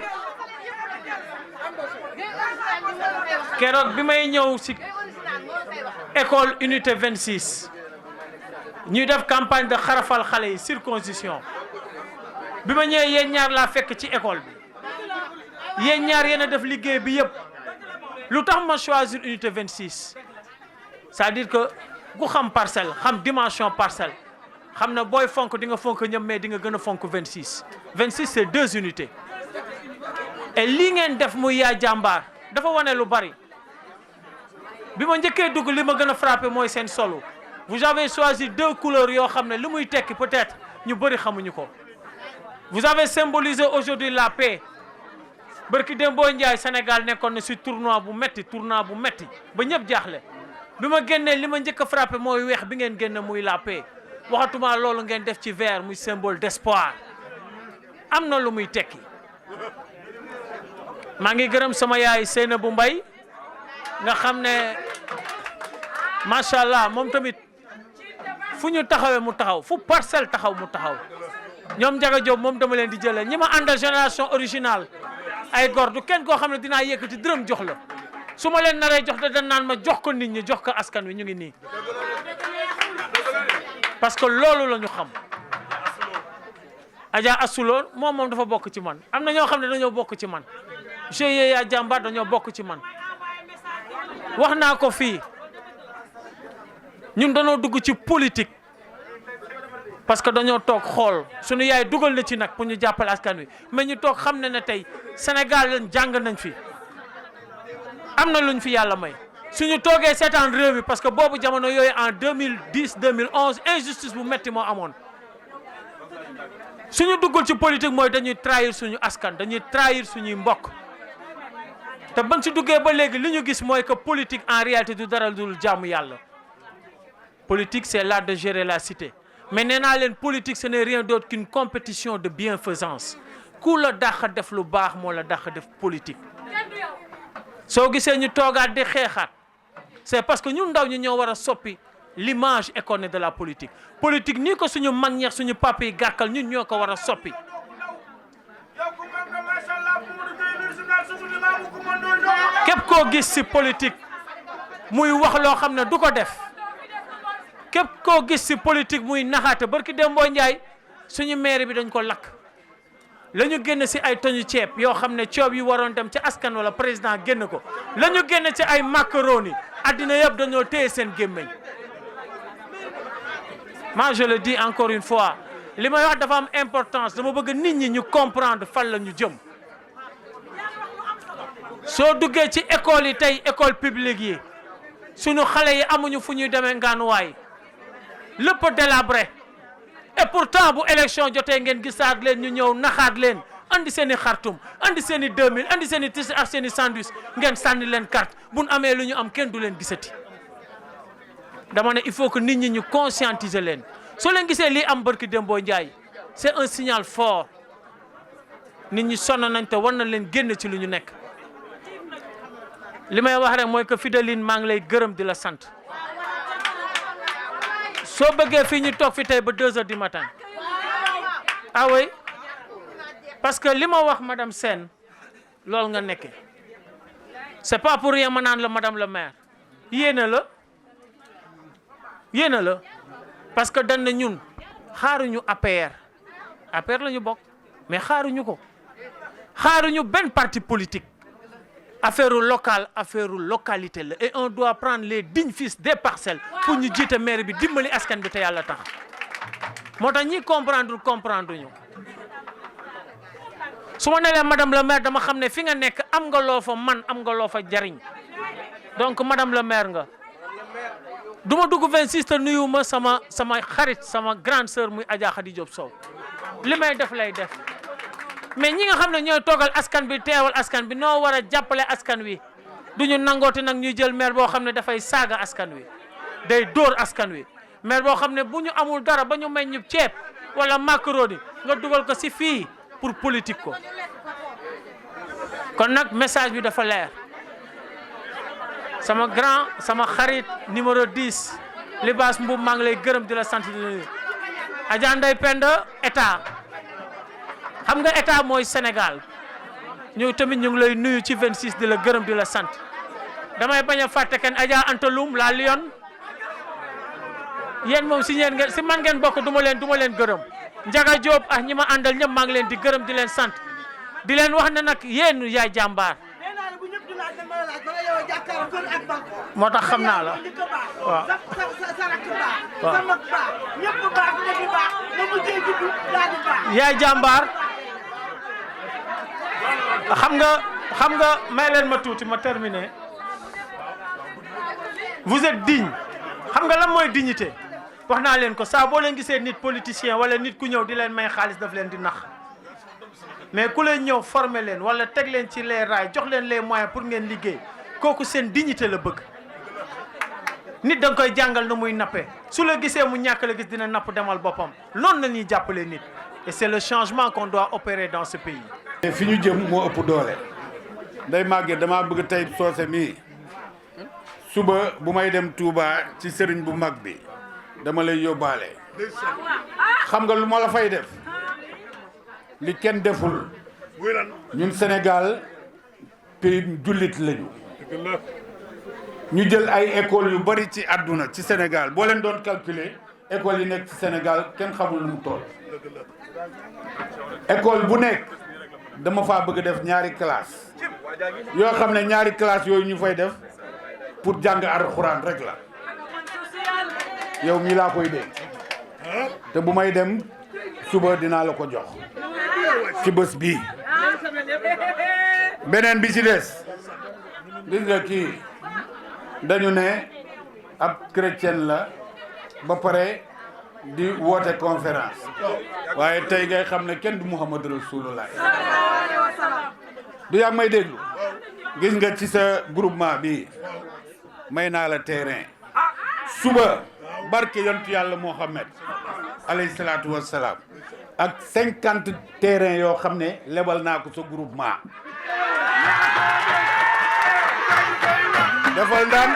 keroog bi may ñëw ci école unité 26 ñuy def campagne de xarafal xale yi circoncision bi ma ñëwee yéen ñaar laa fekk ci école bi yéen ñaar yéen a def liggéey bi yëpp lu tax ma choisir unité 26 c'est-à-dire que ku xam parcelle xam dimension parcelle xam na booy fonk di nga fonk ñëpp mais di nga gën a fonk 26 26 c'est 2 unités et lii ngeen def muy yaa jàmbaar dafa wane lu bari bi ma njëkkee dugg li ma gën a frappé mooy seen solo vous avez choisi 2 couleurs yoo xam ne li muy tekki peut-être ñu bëri xamuñu ko vous avez symbolisé aujourd'hui la paix barki Dembo Ndiaye Sénégal nekkoon na ci tournoi bu metti ba ñëpp jaaxle bi ma génnee li ma njëkk a frappé mooy weex bi ngeen génne muy la paix waxatuma loolu ngeen def ci vert muy symbole d'espoir am na lu muy tekki maa ngi gërëm sama yaay Seynabou Mbaye nga xam ne macha allah moom tamit fu ñu taxawee mu taxaw fu parcelle taxaw mu taxaw ñoom Ndiaga Diop moom dama leen di jëlee ñi ma àndal génération originale ay góor du kenn koo xam ne dinaa yëkkati dërëm jox la su ma leen naree jox da dañ naan ma jox ko nit ñi jox ko askan wi ñu ngi nii parce que loolu la ñu xam Adja Asuloon moom dafa bokk ci man am na ñoo xam ne dañoo bokk ci man GIE yaa jàmbaar dañoo bokk ci man wax naa ko fii ñun dañoo dugg ci politique parce que dañoo toog xool suñu yaay dugal na ci nag pour ñu jàppale askan wi mais ñu toog xam ne ne tey Sénégal lañ jàng nañ fi am na luñ fi yàlla may suñu toogee seetaan réew mi parce que boobu jamono yooyu en 2010 2011 injustice bu metti moo amoon suñu duggul ci politique mooy dañuy trahir suñu askan dañuy trahir suñuy mbokk te bañ ci duggee ba léegi li ñu gis mooy que politique en réalité du dara dul jaamu yàlla. Politique c'est l'art de gérer la cité mais nee naa leen politique ce n'est rien d'autre qu'une compétition de bienfaisance ku la dàq def lu baax moo la dàq def politique. soo gisee ñu toogaat di xeexaat c'est parce que ñun ndaw ñi ñoo war a soppi l'image écornée de la politique. Politique ni ko suñu mag ñeex suñu papa yi gàkkal ñun ñoo ko war a soppi. képp koo gis ci politique muy wax loo xam ne du ko def képp koo gis ci politique muy naxaate barki Dembo Ndiaye suñu maire bi dañ ko lakk la ñu génn ci ay toñu ceeb yoo xam ne coob yi waroon dem ci askan wala président génn ko la ñu génn ci ay macaroni addina yëpp dañoo téye seen gémmiñ. Moi je le dis encore une fois li may wax dafa am importance dama bëgg nit ñi ñu comprendre fan la ñu jëm. soo duggee ci école yi tey école publique yi suñu xale yi amuñu fu ñuy demee ngaanuwaay lépp délabré et pourtant bu élection jotee ngeen gisaat leen ñu ñëw naxaat leen andi seen i xartum andi seen i 2000 andi seen i tissu ak seen i sandwich ngeen sànni leen carte buñ amee lu ñu am kenn du leen gisati. dama ne il faut que nit ñi ñu conscientiser leen soo leen gisee lii am barki Dembo Ndiaye c'est un signal fort nit ñi sonn nañ te war na leen génn ci lu ñu nekk. li may wax rek mooy que Fideline maa ngi lay gërëm di la sant soo bëggee fii ñu toog fi tey ba 2 heures du matin ah oui parce que li ma wax madame Sène loolu nga nekke c'est pas pour rien ma naan la madame le maire yéena la parce que dañ ne ñun xaaruñu APR la ñu bokk mais xaaruñu ko xaaruñu benn parti politique. Affaire locale, affaire localité la et on doit prendre les dignes fils des parcelles pour ñu jiite maire bi dimbali askan bi te yàlla tax moo tax ñi comprendre ñu su ma nee madame le maire dama xam ne fi nga nekk am nga loo fa man am nga loo fa jariñ donc madame le maire nga du ma dugg 26 te nuyu ma sama xarit sama grande sœur muy Adja Khady Diop Sow li may def lay def. mais ñi nga xam ne ñooy toogal askan bi teewal askan bi noo war a jàppale askan wi du ñu nangooti nag ñuy jël maire boo xam ne dafay saaga askan wi day dóor askan wi maire boo xam ne bu ñu amul dara ba ñu may ñu ceeb wala macaroni nga dugal ko ci fii pour politique ko kon nag message bi dafa leer sama xarit numéro 10 Libaas Mbuub maa ngi lay gërëm di la sant di nuyu Adja Ndeye Penda état xam nga état mooy Sénégal ñu tamit ñu ngi lay nuyu ci 26 di la gërëm di la sant damay bañ a fàtte kenn Adja Antalum la Lyon yéen moom si man ngeen bokk du ma leen gërëm Njaga Diop ak ñi ma àndal ñëpp maa ngi leen di gërëm di leen sant di leen wax ne nag yéen yaay jàmbaar moo tax xam naa la waaw yaay jàmbaar xam nga may leen ma tuuti ma terminer vous êtes digne xam nga lan mooy dignité wax naa leen ko saa boo leen gisee nit politicien wala nit ku ñëw di leen may xaalis daf leen di nax mais ku leen ñëw former leen wala teg leen ci les rails jox leen les moyens pour ngeen liggéey kooku seen dignité la bëgg nit da nga koy jàngal nu muy nappee su la gisee mu ñàkk la gis dina napp demal boppam loolu la ñuy jàppale nit et c'est le changement qu'on doit opérer dans ce pays. fi ñu jëm moo ëpp doole nday màggee damaa bëgg tey soose mii suba bu may dem Touba ci sëriñ bu mag bi dama lay yóbbaale xam nga lu ma la fay def li kenn deful ñun Sénégal pays jullit lañu ñu jël ay écoles yu bari ci àdduna ci Sénégal boo leen doon calculer écoles yi nekk ci Sénégal kenn xamul lu mu toll école bu nekk dama faa bëgg def ñaari classe yoo xam ne ñaari classe yooyu ñu fay def pour jàng alxuraan rek la yow mii laa koy dégg te bu may dem suba dinaa la ko jox ci bés bii beneen bi ci des gis nga kii dañu ne ab chrétien la ba pare di woote conférence waaye tey ngay xam ne kenn du Muhammad Rasulullah du yaa may déglu gis nga ci sa groupement bi may naa la terrain suba barke yontu yàlla Muhammad alayhi salaatu wassalaam ak 50 terrain yoo xam ne lebal naa ko sa groupement defal daan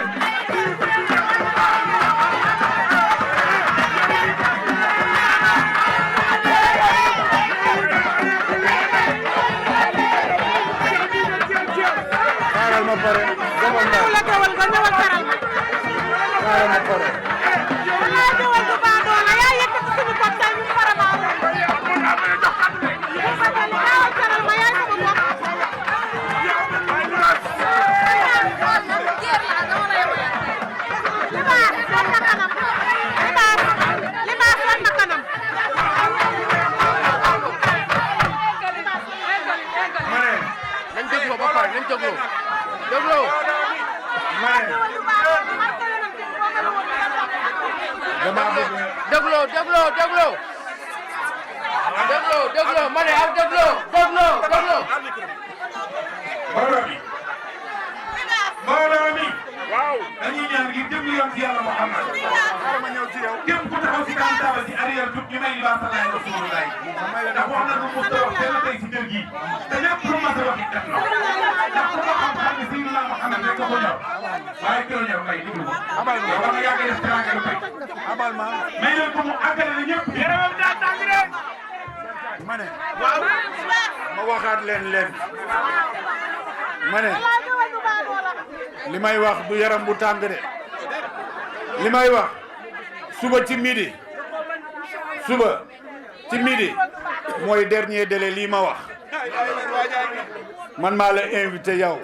xaaral ma pare defal daan la gawal nga ñëwal taral ma xaaral ma pare la gawal du baax doona yaa yëkkati suñu bopp tey ñu farama taral ma yaay sama bopp dégloo ma ne ak dégloo mbooloo mi waaw dañuy ñaan ngir jëm yoon ci yàlla Muhammad ma ñëw ci yow képp ku taxaw ci daan taabal ci arrière jub ñu may libaas salaay rasulullah ndax wax na lu mu wax teel a tey ci kër gi te lépp lu ma sa wax def na ndax ku ko xam ne Seydina Muhammad rek ko ñor waaye kër ñor may diglu ko yow war nga yàgg def teraanga lu tey abal ma may leen ko mu àggale na ñëpp yaramam daa tàng rek ma ne ma waxaat leen ma ne li may wax du yaram bu tàng de li may wax suba ci midi mooy dernier délai lii ma wax man maa la invité yow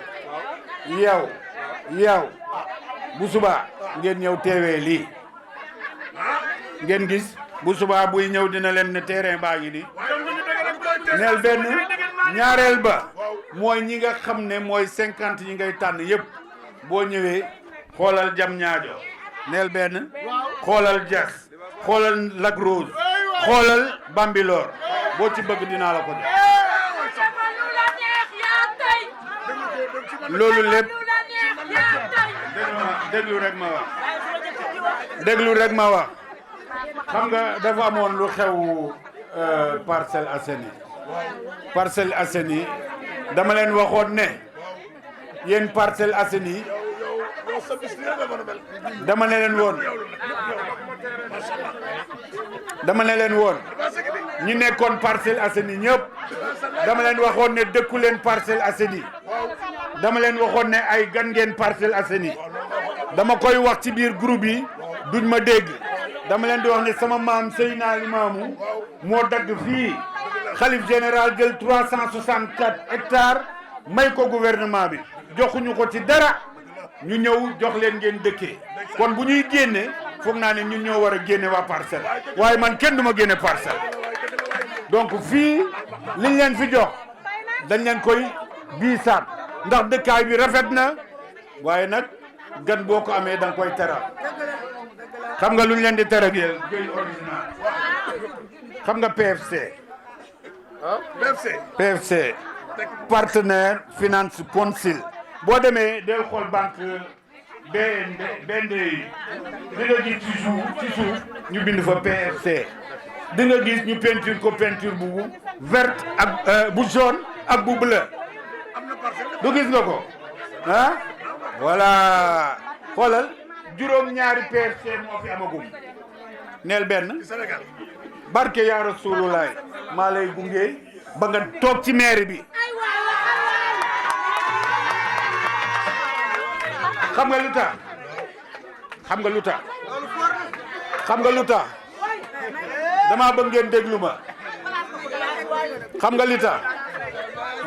bu subaa ngeen ñëw teewee lii ngeen gis bu subaa buy ñëw dina leen ne terrain baa ngi nii neel benn ñaareel ba mooy ñi nga xam ne mooy 50 yi ngay tànn yëpp boo ñëwee xoolal jam ñaajo neel benn xoolal jas xoolal Lac Rose xoolal Bambilor boo ci bëgg dinaa la ko jox loolu lépp déglu rek ma wax xam nga dafa amoon lu xew Parcelles Assainies dama leen waxoon ne yéen Parcelles Assainies dama ne leen woon ñi nekkoon Parcelles Assainies ñëpp dama leen waxoon ne dëkku leen Parcelles Assainies dama leen waxoon ne ay gan ngeen Parcelles Assainies dama koy wax ci biir groupe yi duñ ma dégg dama leen di wax ne sama maam Seydina Limaamu moo dagg fii xalif général jël 364 hectares may ko gouvernement bi joxuñu ko ci dara ñu ñëw jox leen ngeen dëkkee kon bu ñuy génne foog naa ne ñun ñoo war a génne waa Parcelles waaye man kenn du ma génne Parcelles donc fii liñ leen fi jox dañ leen koy biisaat ndax dëkkaay bi rafet na waaye nag gan boo ko amee da nga koy teral xam nga luñ leen di teral yéen jëy original xam nga PFC partenaire finance council boo demee del xool banque BND yi di nga gis ci suuf ñu bind fa PFC di nga gis ñu peinture ko peinture bu verte ak bu jaune ak bu bleu du gis nga ko ah voilà xoolal juróom-ñaari PFC moo fi amagum neel benn barke yaa Rasulullah maa lay gunge ba nga toog ci mairie bi xam nga lu tax dama bëgg ngeen déglu ma xam nga li tax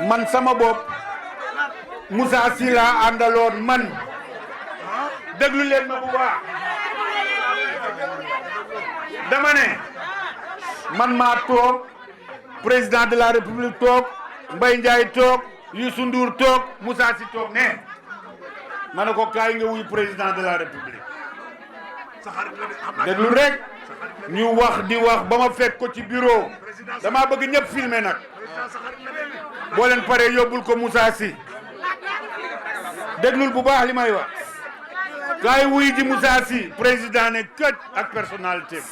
man sama bopp Moussa Sy laa àndaloon man déglu leen ma bu baax dama ne man maa toog président de la république toog Mbaye Ndiaye toog Youssou Ndour toog Moussa Sy toog ne ma ne ko kaay nga wuy président de la république déglu rek ñu wax di wax ba ma fekk ko ci bureau dama bëgg ñëpp filmer nag boo leen paree yóbbul ko Moussa Sy déglul bu baax li may wax kaay wuy ji Moussa Sy président ne këj ak personnalité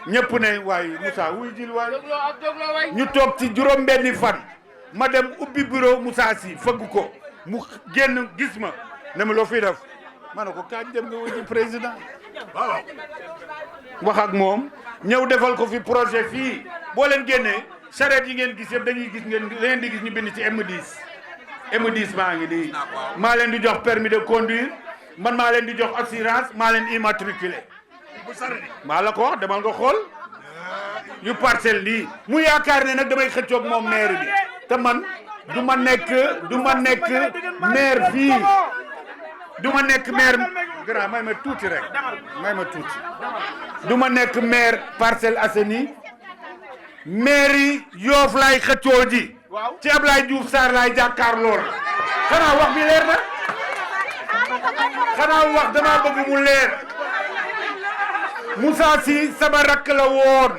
ñëpp ne waaye Moussa wuy jil waay ñu toog ci juróom benni fan ma dem ubbi bureau Moussa Sy fëgg ko mu génn gis ma ne ma loo fiy def ma ne ko kañ dem nga wuy ji président wax ak moom ñëw defal ko fi projet fii boo leen génnee charrette yi ngeen gis yëpp dañuy gis ngeen di gis ñu bind ci M10 maa ngi nii maa leen di jox permis de conduire man maa leen di jox assurance maa leen immatriculé maa la ko wax demal nga xool yu parcelle lii mu yaakaar ne nag damay xëccoog moom maire bi te man du ma nekk maire fii du ma nekk maire grand may ma tuuti rek may ma tuuti du ma nekk maire Parcelles Assainies maire yi Yoff laay xëccoo ji ci Ablaye Diouf Sarr laay jàkkaar lool xanaa wax bi leer na xanaa wax dama bëgg mu leer Moussa Sy sama rakk la woon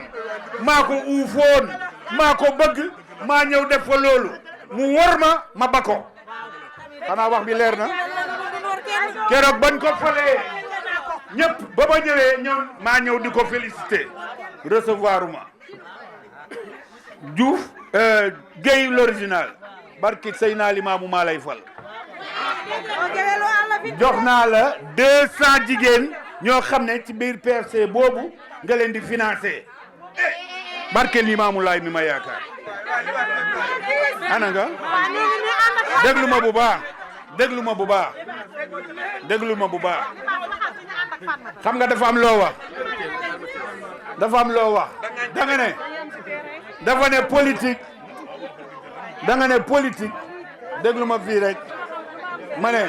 maa ko uufoon maa ko bëgg maa ñëw def fa loolu mu wor ma ba ko xanaa wax bi leer na keroog bañ ko falee ñëpp ba ma ñëwee maa ñëw di ko félicité recevoir ma Diouf Guèye l'original barki Seydina Limaamu maa lay fal jox naa la 200 jigéen ñoo xam ne ci biir PFC boobu nga leen di financé barke Limaamu Laay mi ma yaakaar ana nga déglu ma bu baax déglu ma bu baax déglu ma bu baax xam nga dafa am loo wax dafa am loo wax da nga ne dafa ne politique da nga ne politique déglu ma fii rek ma ne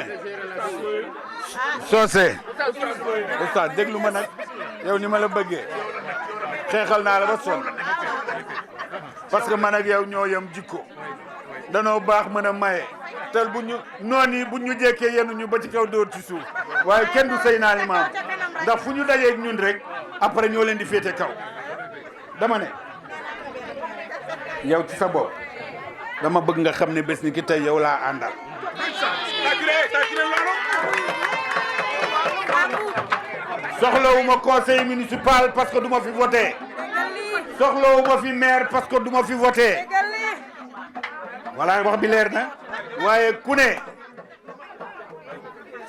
Socé oustaz déglu ma nag yow ni ma la bëggee xeexal naa la ba sonn parce que man ak yow ñoo yem jikko danoo baax mën a maye tel bu ñu noon yi bu ñu jekkee yenn ñu ba ci kaw dóor ci suuf waaye kenn du Seydina Limaamu ndax fu ñu dajeeg ñun rek après ñoo leen di féete kaw dama ne yow ci sa bopp dama bëgg nga xam ne bés ni ki tey yow laa àndal soxlawuma conseil municipal parce que du ma fi voté soxlawuma fi maire parce que du ma fi voté voilà wax bi leer na waaye ku ne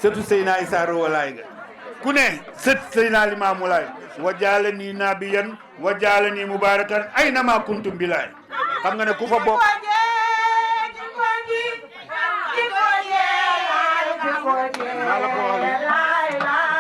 sëtu Seydina Issa Rouhou Laye nga ku ne sët Seydina Limaamu Laay wa jaalanii nabiyan wa jaalanii mubarakan aynama kuntum bilaay xam nga ne ku fa bokk maa la ko wax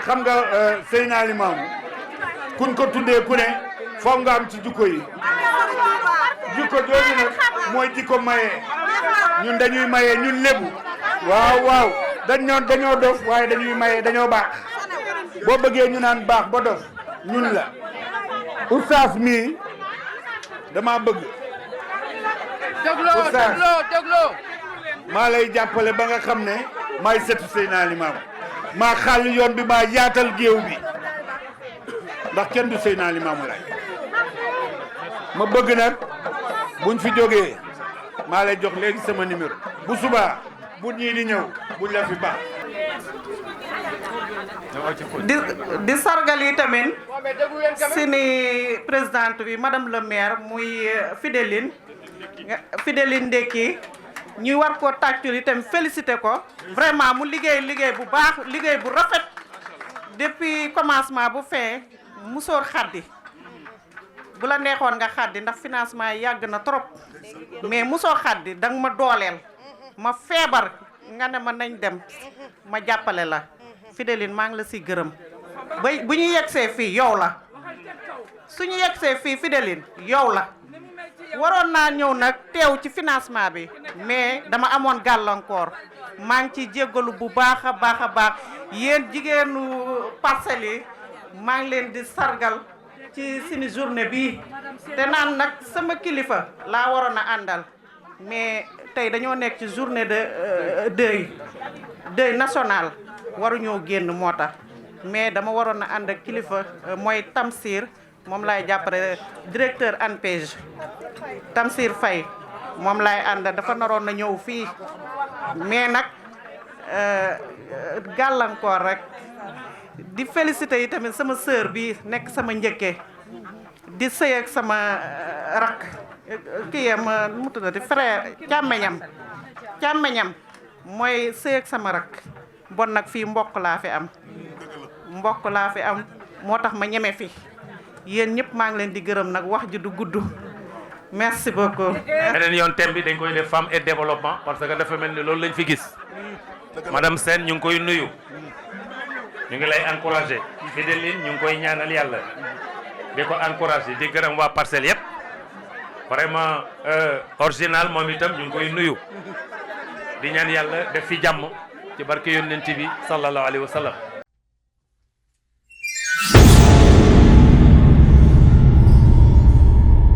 xam nga Seydina Limaamu kun ko tuddee ku ne foog nga am ci jukko yi jukko jooju nag mooy jikko maye ñun dañuy maye ñun lébu waaw dañoo dof waaye dañuy maye dañoo baax boo bëggee ñu naan baax ba dof ñun la oustaz mii dama bëgg dégloo maa lay jàppale ba nga xam ne maay setu Seydina Limaamu maa xàll yoon bi maa yaatal géew bi ndax kenn du Seydina Limaamu Laay ma bëgg nag buñ fi jógee maa lay jox léegi sama numéro bu subaa bu ñii di ñëw buñ la fi baax di sargal yi tamit sini présidente bi madame le maire muy Fidéline Ndéki ñuy war ko tàccul itam félicité ko vraiment mu liggéey bu baax liggéey bu rafet depuis commencement bu fin musóor xaddi bu la neexoon nga xaddi ndax financement yi yàgg na trop mais musóor xaddi danga ma dooleel ma feebar nga ne ma nañ dem ma jàppale la Fidéline maa ngi la si gërëm ba bu ñu yegsee fii yow la suñu yegsee fii Fideline yow la waroon naa ñëw nag teew ci financement bi mais dama amoon gàllankoor maa ngi ciy jéggalu bu baax a baax a baax yéen jigéenu Parcelles yi maa ngi leen di sargal ci suñu journée bi te naan nag sama kilifa laa waroon a àndal mais tey dañoo nekk ci journée de deuil national waruñoo génn moo tax mais dama waroon a ànd ak kilifa mooy Tamsir moom laay jàppale directeur ANPEJ Tamsir Faye moom laay ànd dafa naroon na ñëw fii mais nag gàllankoor rek di féliciter yi tamit sama sœur bi nekk sama njëkke di sëy ak sama rak kiyam mu tuddati frère càmmeñam mooy sëy ak sama rak bon nag fii mbokk laa fi am moo tax ma ñeme fi yéen ñëpp maa ngi leen di gërëm nag wax ji du gudd merci beaucoup. beneen yoon thème bi dañ koy def femme et développement parce que dafa mel ni loolu lañ fi gis madame Sène ñu ngi koy nuyu ñu ngi lay encouragé Fideline ñu ngi koy ñaanal yàlla di ko encouragé di gërëm waa Parcelles yëpp vraiment original moom itam ñu ngi koy nuyu di ñaan yàlla def fi jàmm ci barke yonent bi sallallahu alayhi wa sallam